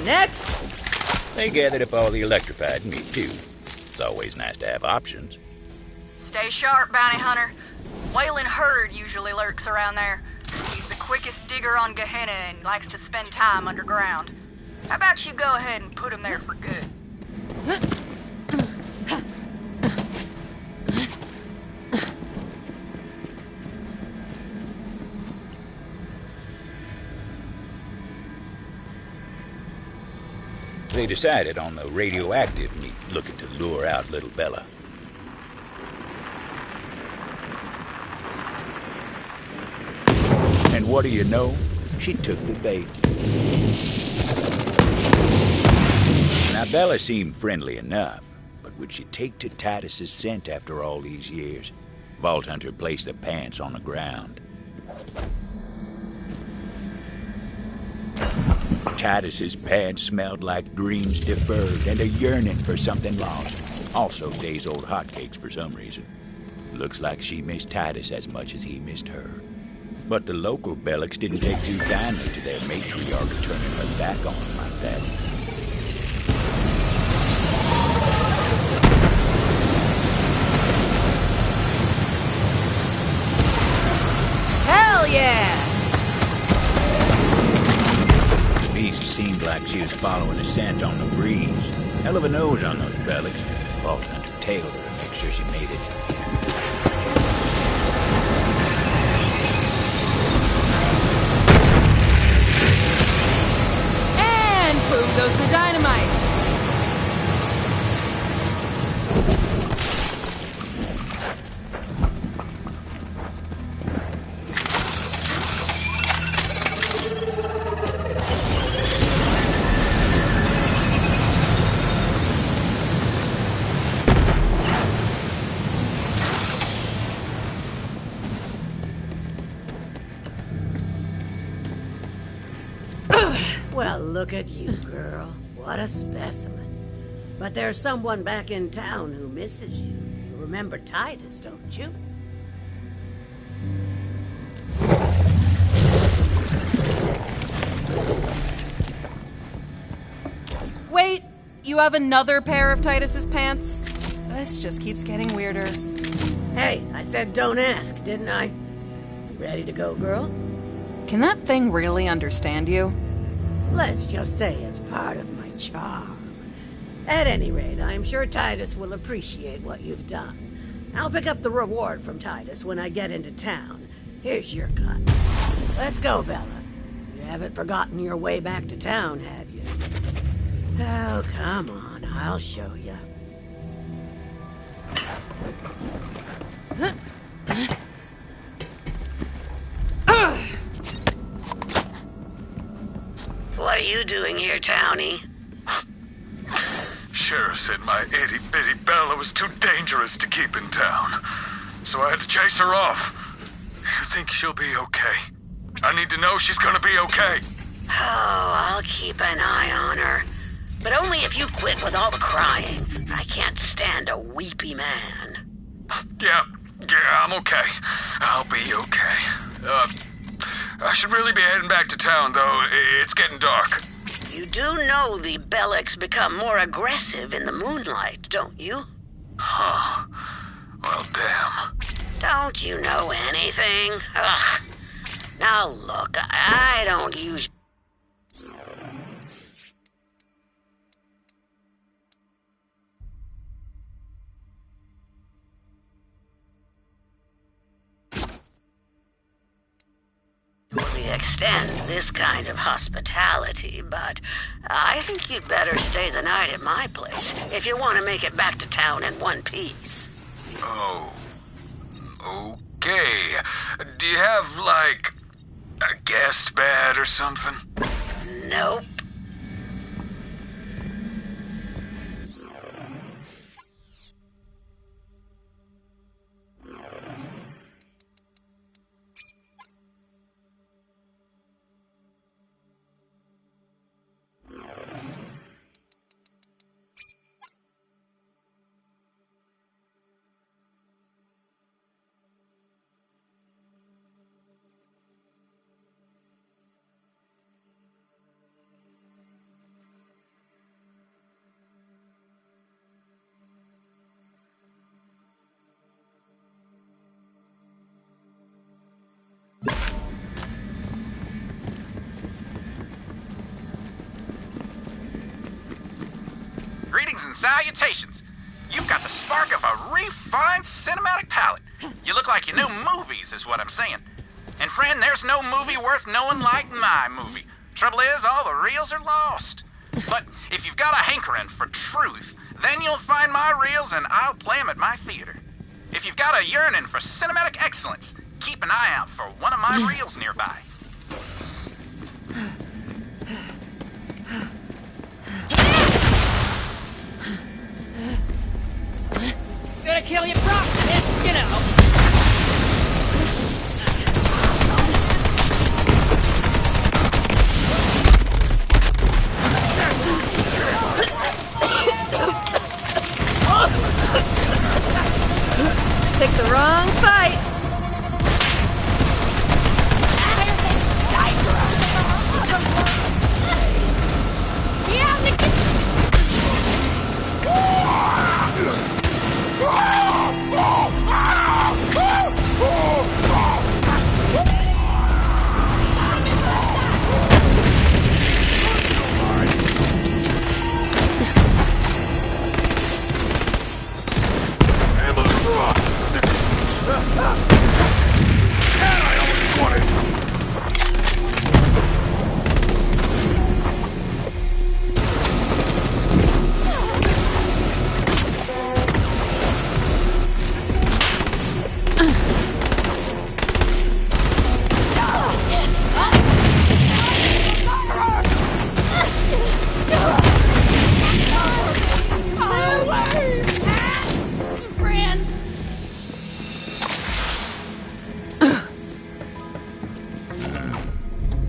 Next! They gathered up all the electrified meat, too. It's always nice to have options. Stay sharp, bounty hunter. Waylon Hurd usually lurks around there. He's the quickest digger on Gehenna and likes to spend time underground. How about you go ahead and put him there for good? They decided on the radioactive meat, looking to lure out little Bella. And what do you know? She took the bait. Now, Bella seemed friendly enough, but would she take to Titus's scent after all these years? Vault Hunter placed the pants on the ground. Titus's pants smelled like dreams deferred and a yearning for something lost. Also days-old hotcakes for some reason. Looks like she missed Titus as much as he missed her. But the local Bellics didn't take too kindly to their matriarch turning her back on them like that. Hell yeah! The beast seemed like she was following a scent on the breeze. Hell of a nose on those Bellics. Vault Hunter tailed her to make sure she made it. Boom goes the dynamite! Well, look at you, girl. What a specimen. But there's someone back in town who misses you. You remember Titus, don't you? you have another pair of Titus's pants? This just keeps getting weirder. Hey, I said don't ask, didn't I? You ready to go, girl? Can that thing really understand you? Let's just say it's part of my charm. At any rate, I'm sure Titus will appreciate what you've done. I'll pick up the reward from Titus when I get into town. Here's your cut. Let's go, Bella. You haven't forgotten your way back to town, have you? Oh, come on, I'll show you. What are you doing here, Townie? Sheriff said my itty-bitty Bella was too dangerous to keep in town, so I had to chase her off. You think she'll be okay? I need to know she's gonna be okay. Oh, I'll keep an eye on her. But only if you quit with all the crying. I can't stand a weepy man. Yeah, I'm okay. I'll be okay. I should really be heading back to town, though. It's getting dark. You do know the Bellics become more aggressive in the moonlight, don't you? Huh. Well, damn. Don't you know anything? Ugh. Now look, I don't use... extend this kind of hospitality, but I think you'd better stay the night at my place if you want to make it back to town in one piece. Oh, okay. Do you have, like, a guest bed or something? Nope. Greetings and salutations. You've got the spark of a refined cinematic palette. You look like you know movies, is what I'm saying. And friend, there's no movie worth knowing like my movie. Trouble is, all the reels are lost. But if you've got a hankering for truth, then you'll find my reels and I'll play them at my theater. If you've got a yearning for cinematic excellence, keep an eye out for one of my reels nearby. Gonna kill you properly, you know. Picked the wrong fight.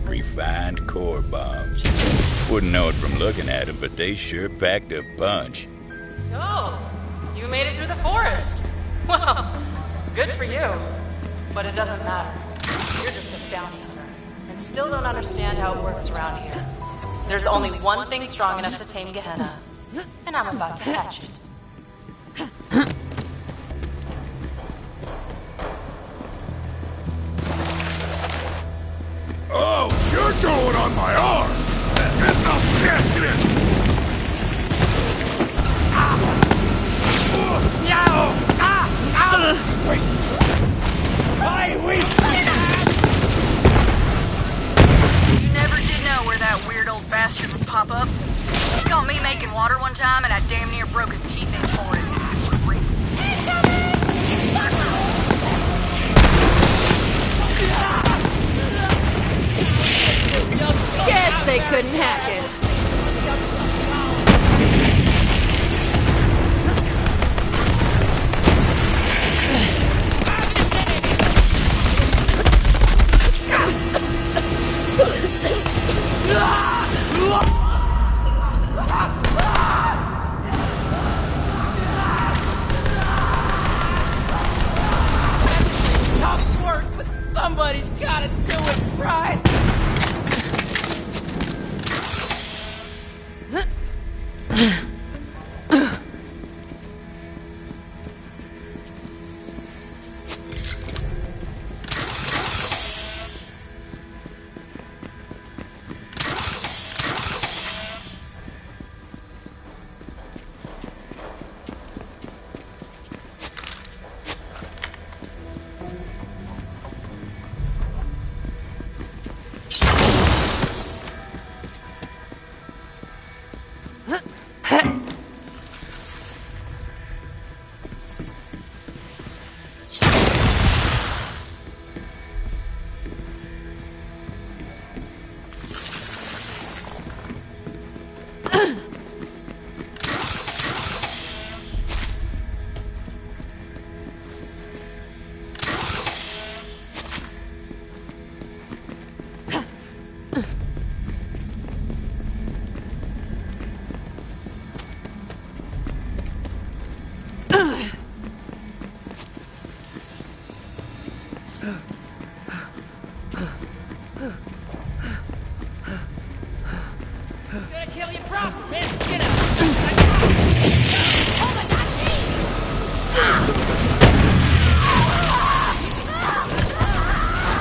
Refined core bombs. Wouldn't know it from looking at them, but they sure packed a punch. So, you made it through the forest. Well, good for you. But it doesn't matter. You're just a bounty hunter, and still don't understand how it works around here. There's only one thing strong enough to tame Gehenna. and I'm about to hatch it. Oh, you're going on my arm! Get the biscuit! Wait! You never did know where that weird old bastard would pop up. He caught me making water one time and I damn near broke his teeth in for it. Guess they couldn't hack it. Tough work, but somebody's gotta do it right. Gonna kill you proper, man. Get out.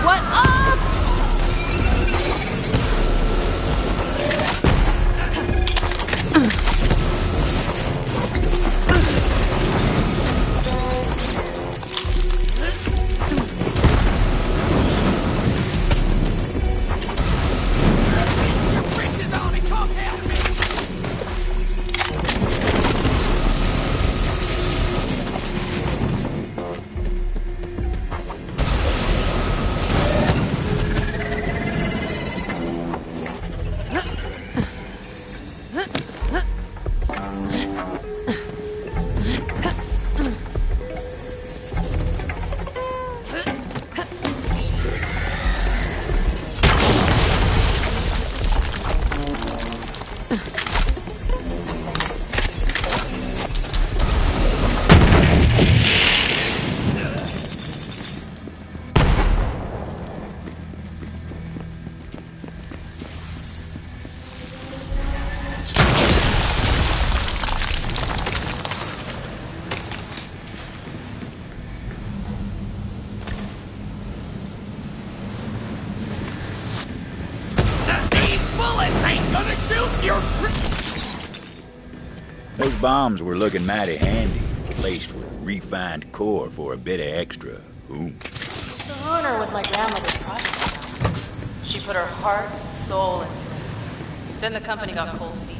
What up? Those bombs were looking mighty handy, laced with refined core for a bit of extra oomph. The runner was my grandmother's project. She put her heart and soul into it. Then the company got cold feet.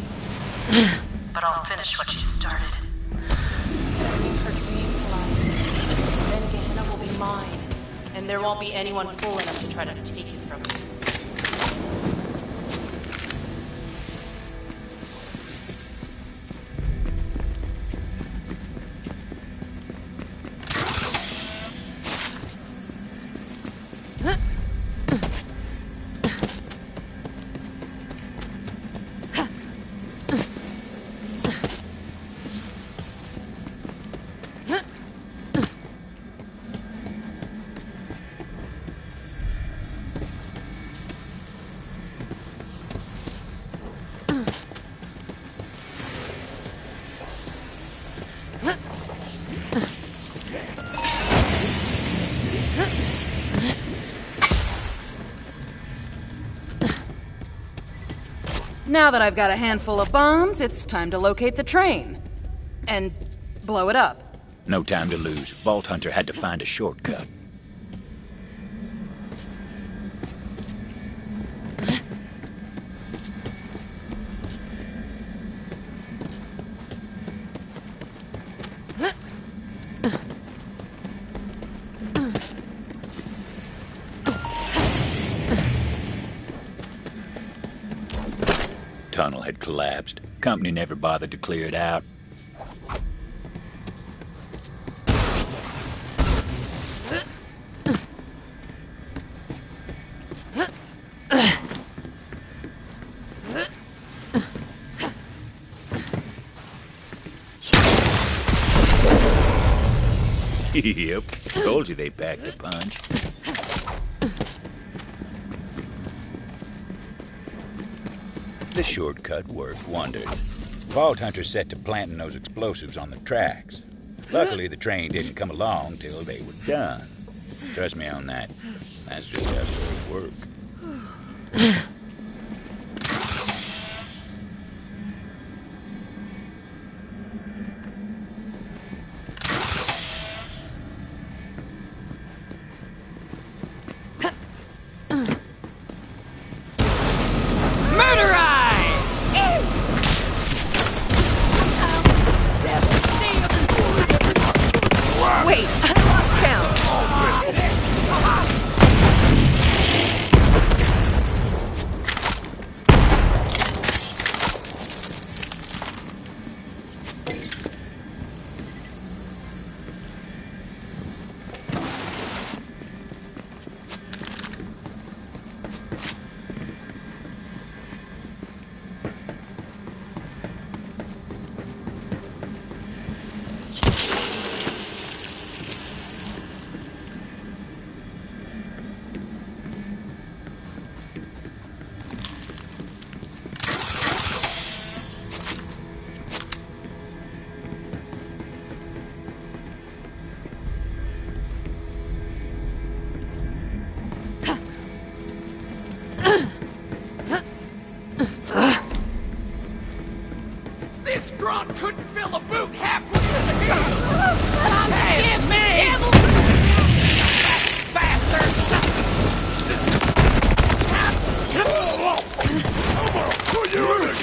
But I'll finish what she started. Bring her dreams to life. Then Gehenna will be mine, and there won't be anyone fool enough to try to take it from me. Now that I've got a handful of bombs, it's time to locate the train. And blow it up. No time to lose. Vault Hunter had to find a shortcut. Tunnel had collapsed. Company never bothered to clear it out. Yep, told you they packed a punch. The shortcut worked wonders. Vault Hunter set to planting those explosives on the tracks. Luckily, the train didn't come along till they were done. Trust me on that. That's just how stories work. Couldn't fill a boot halfway to the hill! Give me! Bastard! Put you in it!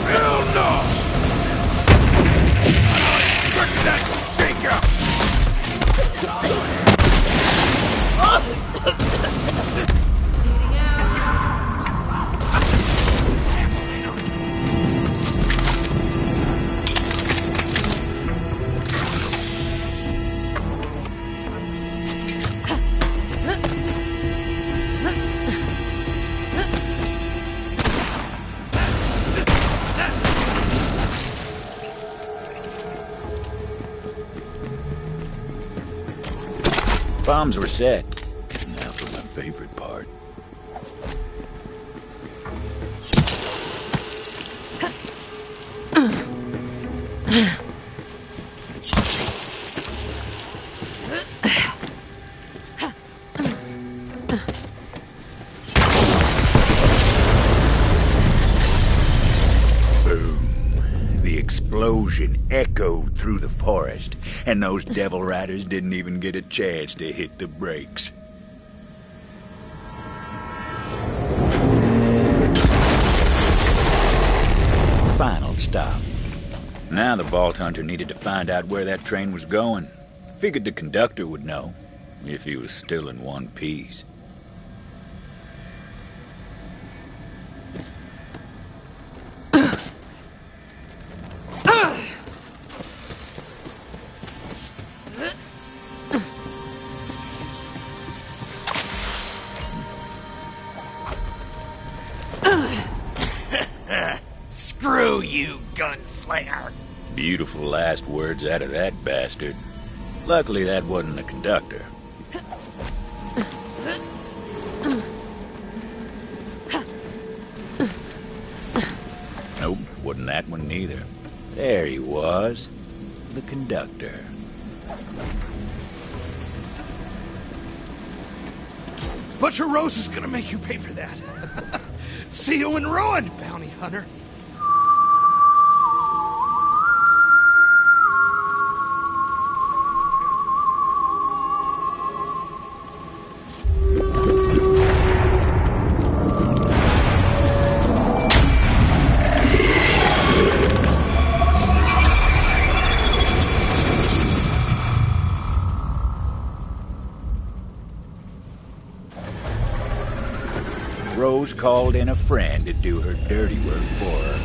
Hell no! Bombs were set. Now for my favorite part. Boom. The explosion echoed through the forest, and those devil riders didn't even get a chance to hit the brakes. Final stop. Now the Vault Hunter needed to find out where that train was going. Figured the conductor would know, if he was still in one piece. Screw you, gunslinger! Beautiful last words out of that bastard. Luckily, that wasn't the conductor. that one neither. There he was, the conductor. Butcher Rose is gonna make you pay for that. See you in ruin, bounty hunter. Rose called in a friend to do her dirty work for her.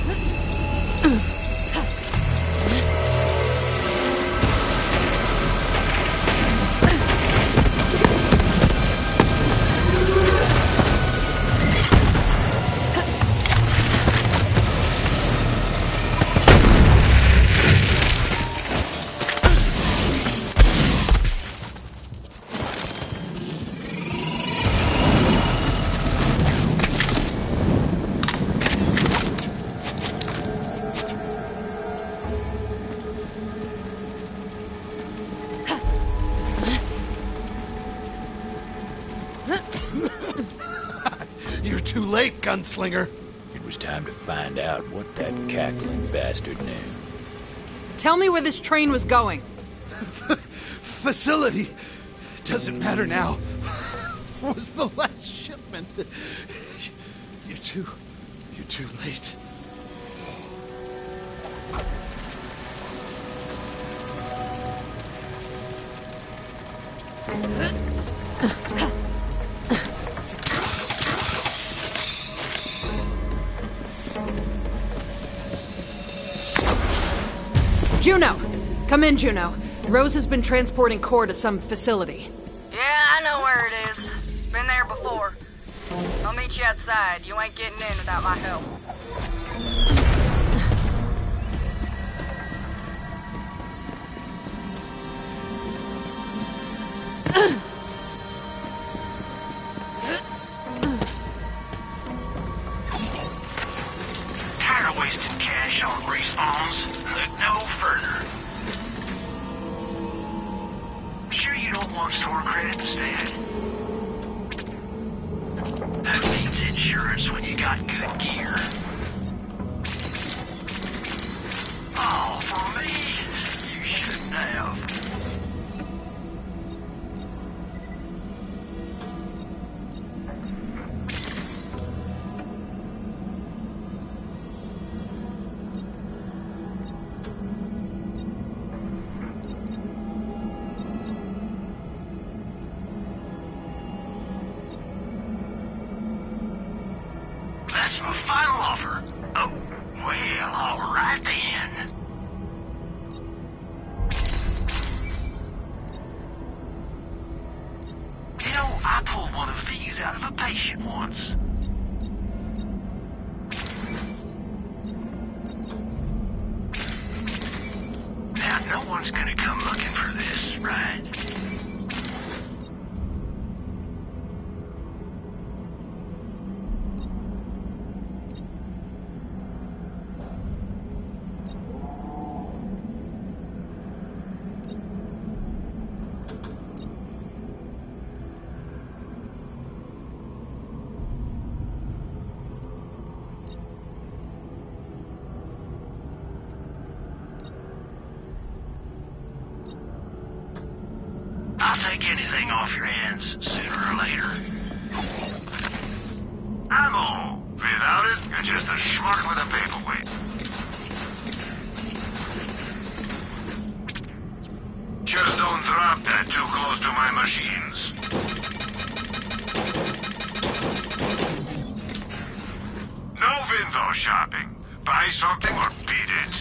You're too late, gunslinger. It was time to find out what that cackling bastard knew. Tell me where this train was going. Facility. Doesn't matter now. Was the last shipment. You're too late. Juno! Come in, Juno. Rose has been transporting core to some facility. Yeah, I know where it is. Been there before. I'll meet you outside. You ain't getting in without my help. Tired of wasting cash on respawns. Look no further. Sure you don't want store credit instead? That beats insurance when you got good gear. Oh, for me? You shouldn't have. That's my final offer. Oh, well, all right then. You know, I pulled one of these out of a patient once. Now, no one's gonna come looking for this, right? I'll take anything off your hands sooner or later. Ammo! Without it, you're just a schmuck with a paperweight. Just don't drop that too close to my machines. No window shopping. Buy something or beat it.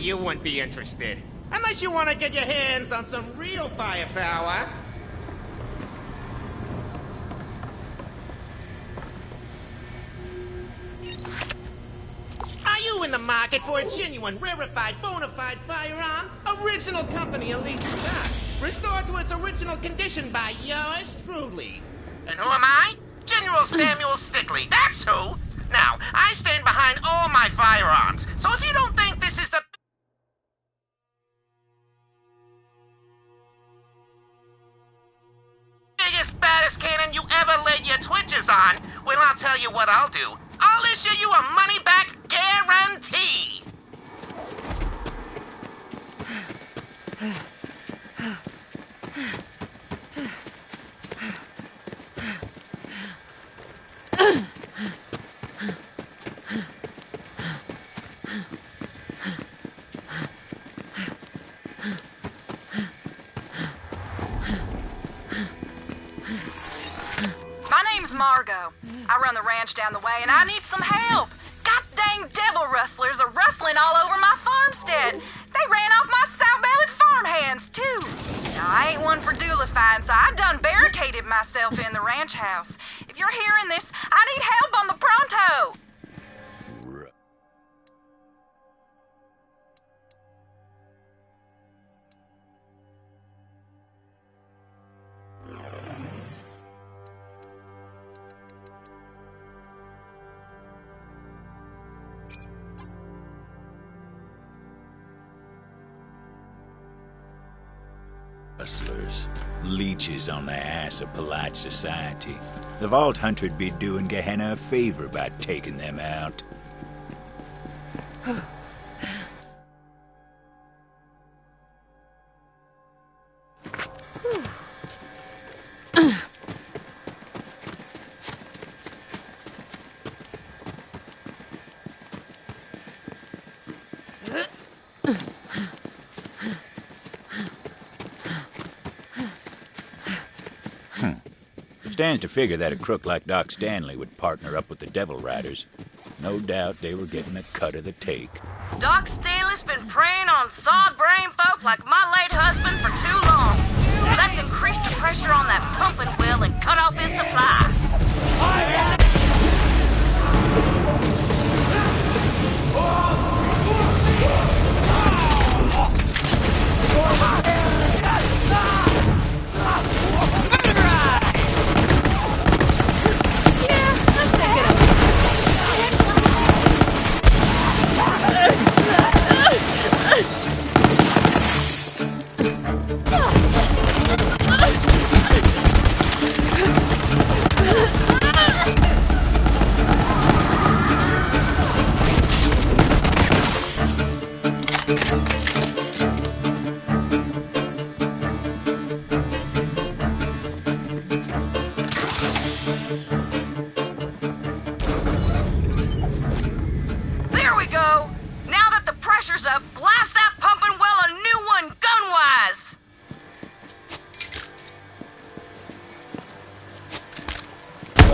you wouldn't be interested. Unless you want to get your hands on some real firepower. Are you in the market for a genuine, rarefied, bona fide firearm? Original company elite stock. Restored to its original condition by yours truly. And who am I? General Samuel Stickley, that's who! Now, I stand behind all my firearms, so if you don't think this is the biggest, baddest cannon you ever laid your twitches on, well, I'll tell you what I'll do. I'll issue you a money-back guarantee! My name's Margot. I run the ranch down the way, and I need some help. God dang devil rustlers are rustling all over my farmstead. They ran off my sow-bellied farmhands, too. Now, I ain't one for duelifying, so I've done barricaded myself in the ranch house. If you're hearing this, I need help on the pronto. Rustlers, leeches on the ass of polite society. The Vault Hunter'd be doing Gehenna a favor by taking them out. Stands to figure that a crook like Doc Stanley would partner up with the Devil Riders. No doubt they were getting a cut of the take. Doc Stanley's been preying on sod-brain folk like my late husband for too long. Let's increase the pressure on that pumping wheel and cut off his supply.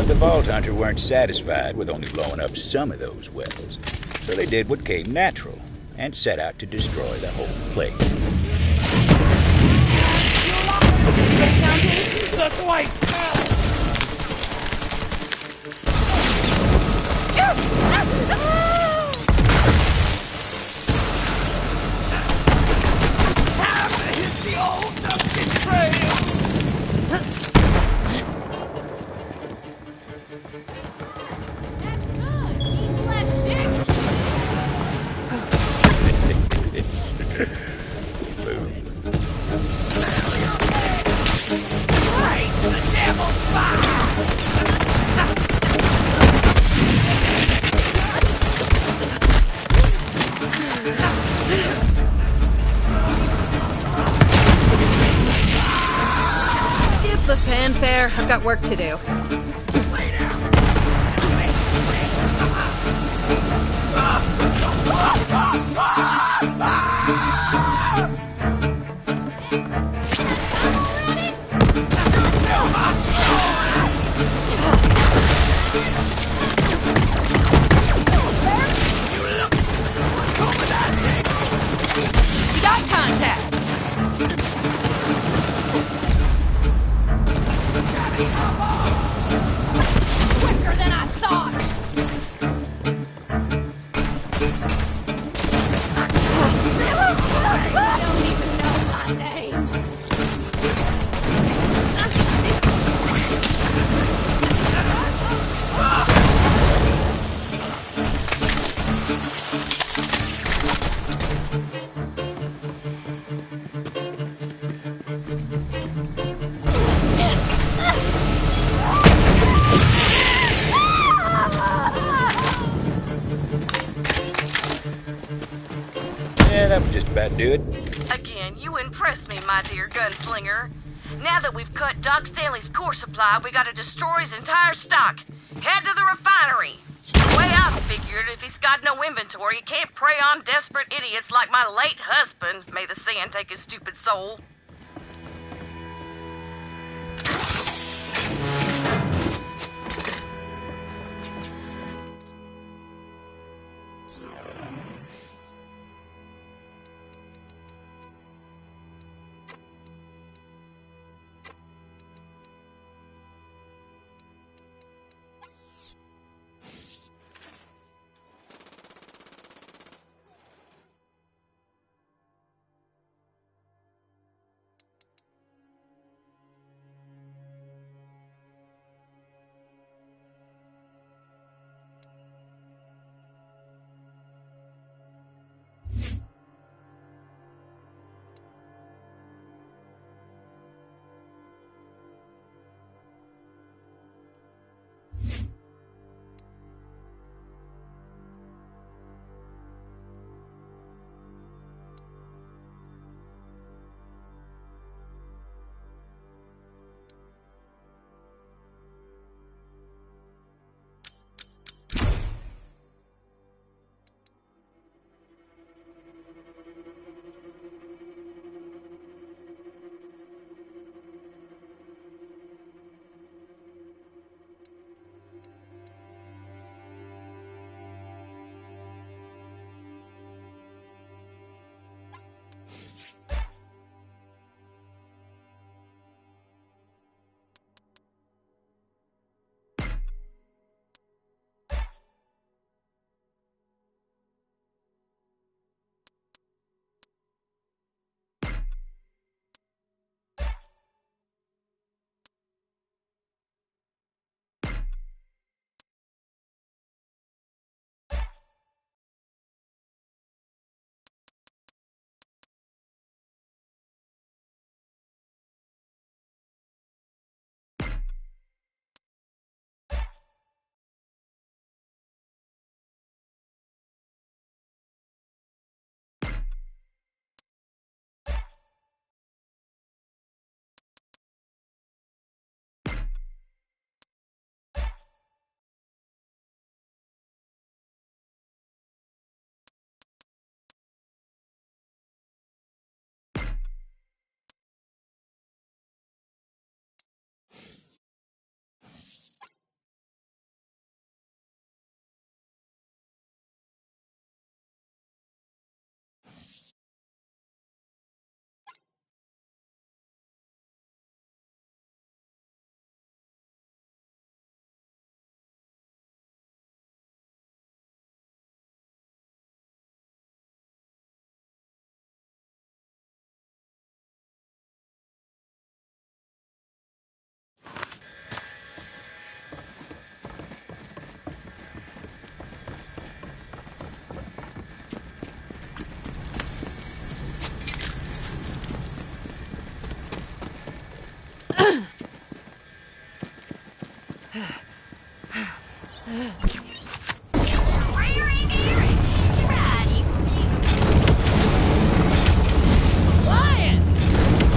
The Vault Hunter weren't satisfied with only blowing up some of those wells, so they did what came natural and set out to destroy the whole place. That's white! The fanfare. I've got work to do. Quicker than I thought! I don't even know my name! Yeah, that would just about do it. Again, you impress me, my dear gunslinger. Now that we've cut Doc Stanley's core supply, we gotta destroy his entire stock. Head to the refinery. The way I figured, if he's got no inventory, he can't prey on desperate idiots like my late husband. May the sand take his stupid soul.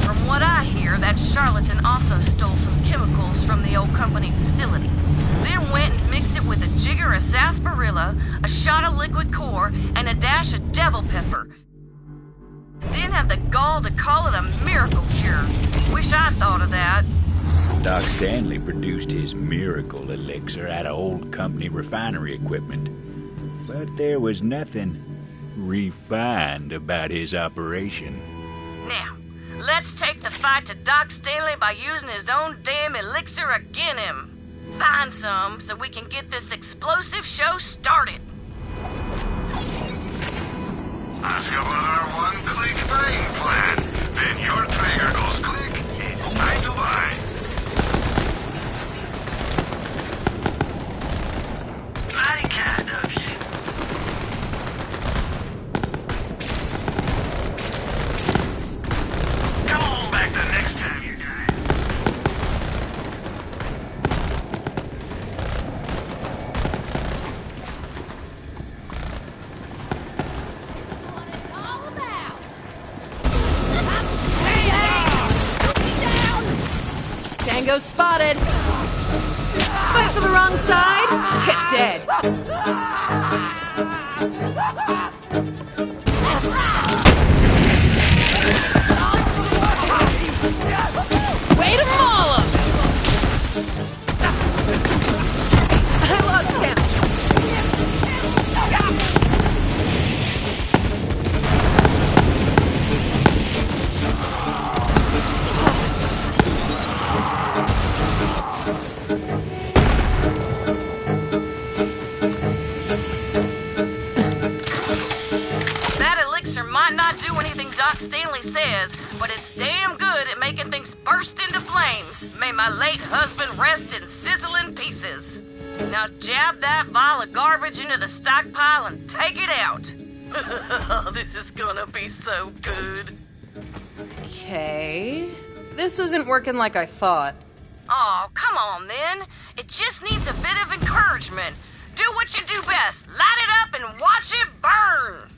From what I hear, that charlatan also stole some chemicals from the old company facility. Then went and mixed it with a jigger of sarsaparilla, a shot of liquid core, and a dash of devil pepper. Then had the gall to call it a miracle cure. Wish I'd thought of that. Doc Stanley produced his miracle elixir out of old company refinery equipment. But there was nothing refined about his operation. Now, Let's take the fight to Doc Stanley by using his own damn elixir agin him. Find some so we can get this explosive show started. Let's go with our one-click buying plan. Then your trigger goes click, it's time to buy. Mighty kind of you. Come on back the next time you're done. Tango spotted. Fight for the wrong side. Hit dead. Way to maul him. I lost count. That elixir might not do anything Doc Stanley says, but it's damn good at making things burst into flames. May my late husband rest in sizzling pieces. Now jab that vial of garbage into the stockpile and take it out. This is gonna be so good. Okay. This isn't working like I thought. Oh, come on then. It just needs a bit of encouragement. Do what you do best. Light it up and watch it burn.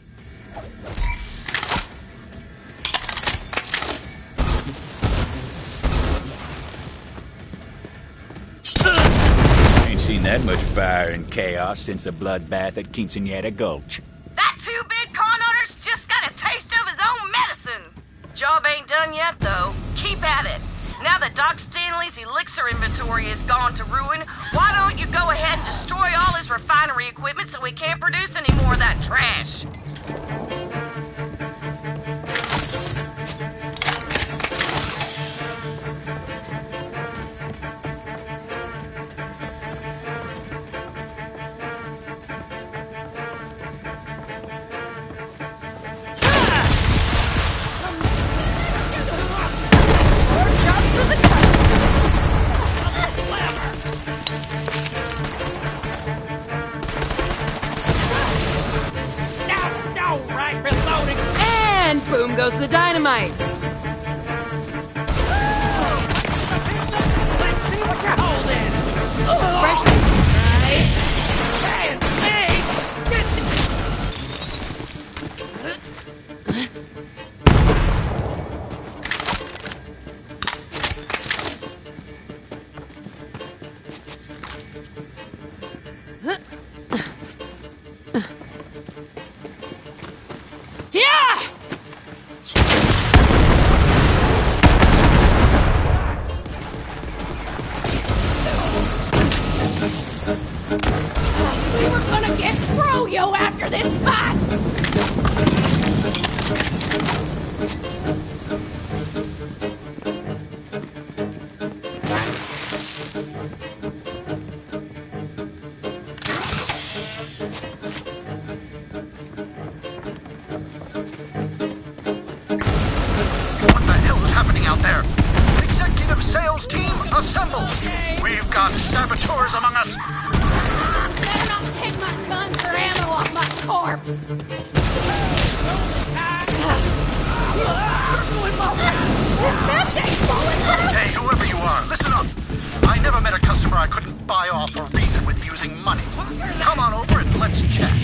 Ain't seen that much fire and chaos since the bloodbath at Quinceañera Gulch. That two-bit con owner's just got a taste of his own medicine. Job ain't done yet, though. Keep at it. Now that Doc Stanley's elixir inventory is gone to ruin, why don't you go ahead and destroy all his refinery equipment so we can't produce any more of that trash? And boom goes the dynamite. Let's see what you're holding. Fresh. Hey, it's me. Yeah! We were gonna get froyo after this fight. What the hell's happening out there? Executive sales team, assemble! We've got saboteurs among us. Better not take my guns or ammo off my corpse. Hey, whoever you are, listen up. I never met a customer I couldn't buy off or reason with using money. Come on over and let's chat.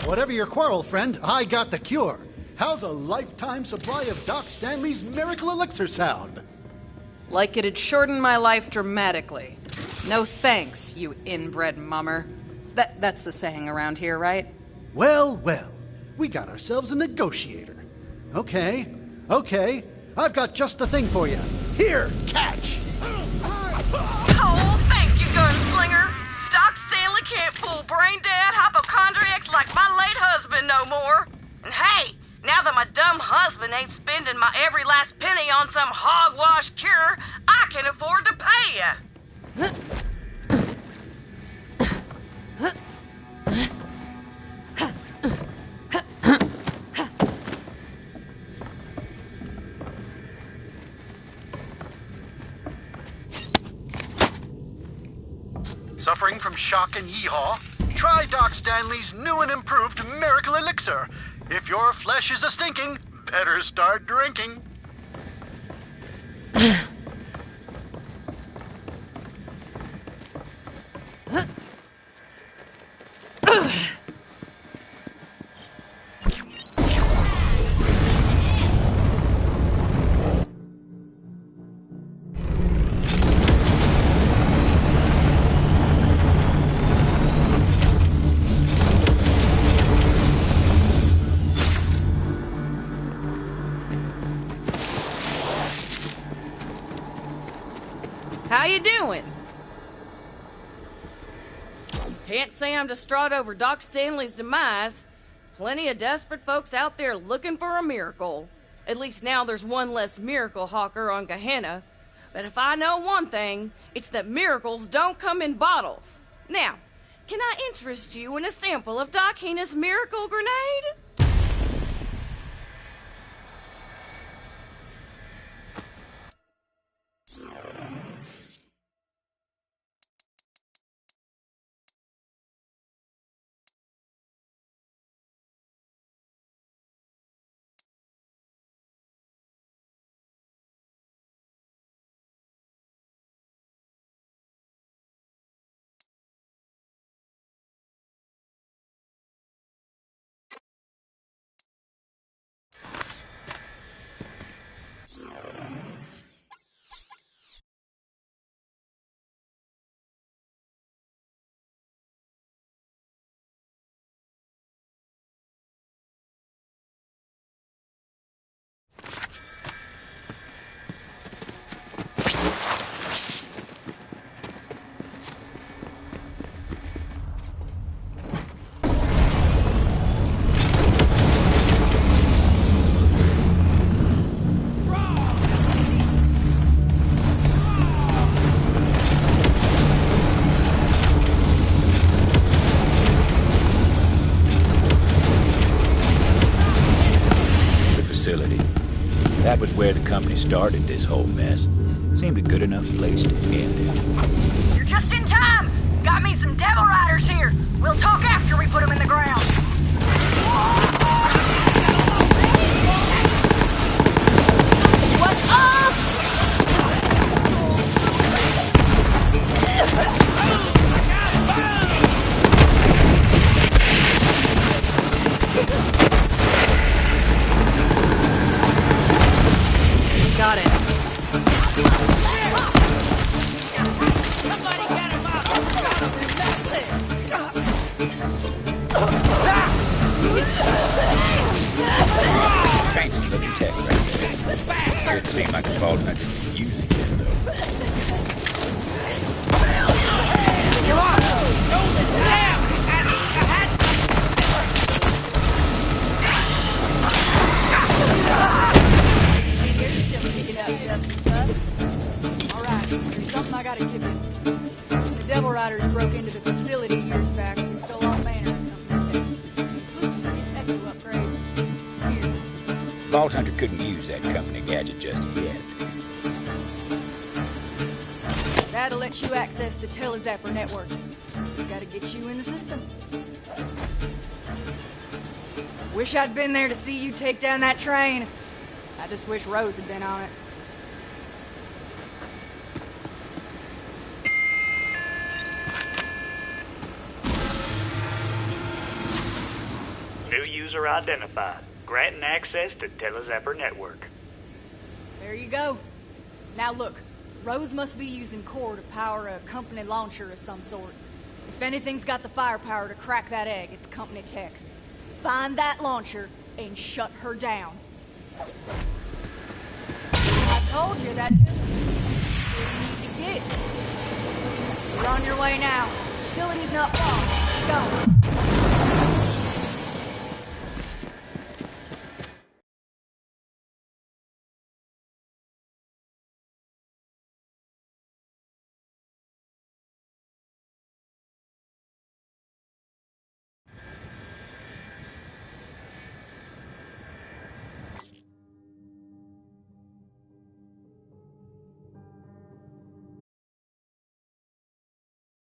Whatever your quarrel, friend, I got the cure. How's a lifetime supply of Doc Stanley's miracle elixir sound? Like it'd shorten my life dramatically. No thanks, you inbred mummer. That's the saying around here, right? Well, well. We got ourselves a negotiator. Okay. I've got just the thing for you. Here, catch! Oh, thank you, gunslinger. Doc Stanley can't fool brain-dead hypochondriacs like my late husband no more. And hey, now that my dumb husband ain't spending my every last penny on some hogwash cure, I can afford to pay ya. Suffering from shock and yeehaw? Try Doc Stanley's new and improved Miracle Elixir. If your flesh is a-stinking, better start drinking. How you doing? Can't say I'm distraught over Doc Stanley's demise. Plenty of desperate folks out there looking for a miracle. At least now there's one less miracle hawker on Gehenna. But if I know one thing, it's that miracles don't come in bottles. Now, can I interest you in a sample of Doc Heena's miracle grenade? That was where the company started this whole mess. Seemed a good enough place to end it. You're just in time! Got me some devil riders here! We'll talk after we put them in the ground! What's up? Got it. Fancy looking tech right there. It seemed like a vault I could use it yet, though. Come on! Go the damn! Alright, there's something I gotta give you. The Devil Riders broke into the facility years back and stole all manner of company tech. These echo upgrades. Here. Vault Hunter couldn't use that company gadget just yet. That'll let you access the Telezapper network. It's gotta get you in the system. Wish I'd been there to see you take down that train. I just wish Rose had been on it. New user identified. Granting access to Telezapper network. There you go. Now look, Rose must be using core to power a company launcher of some sort. If anything's got the firepower to crack that egg, it's company tech. Find that launcher and shut her down. I told you that too. You need to get. You're on your way now. Facility's not far. Go.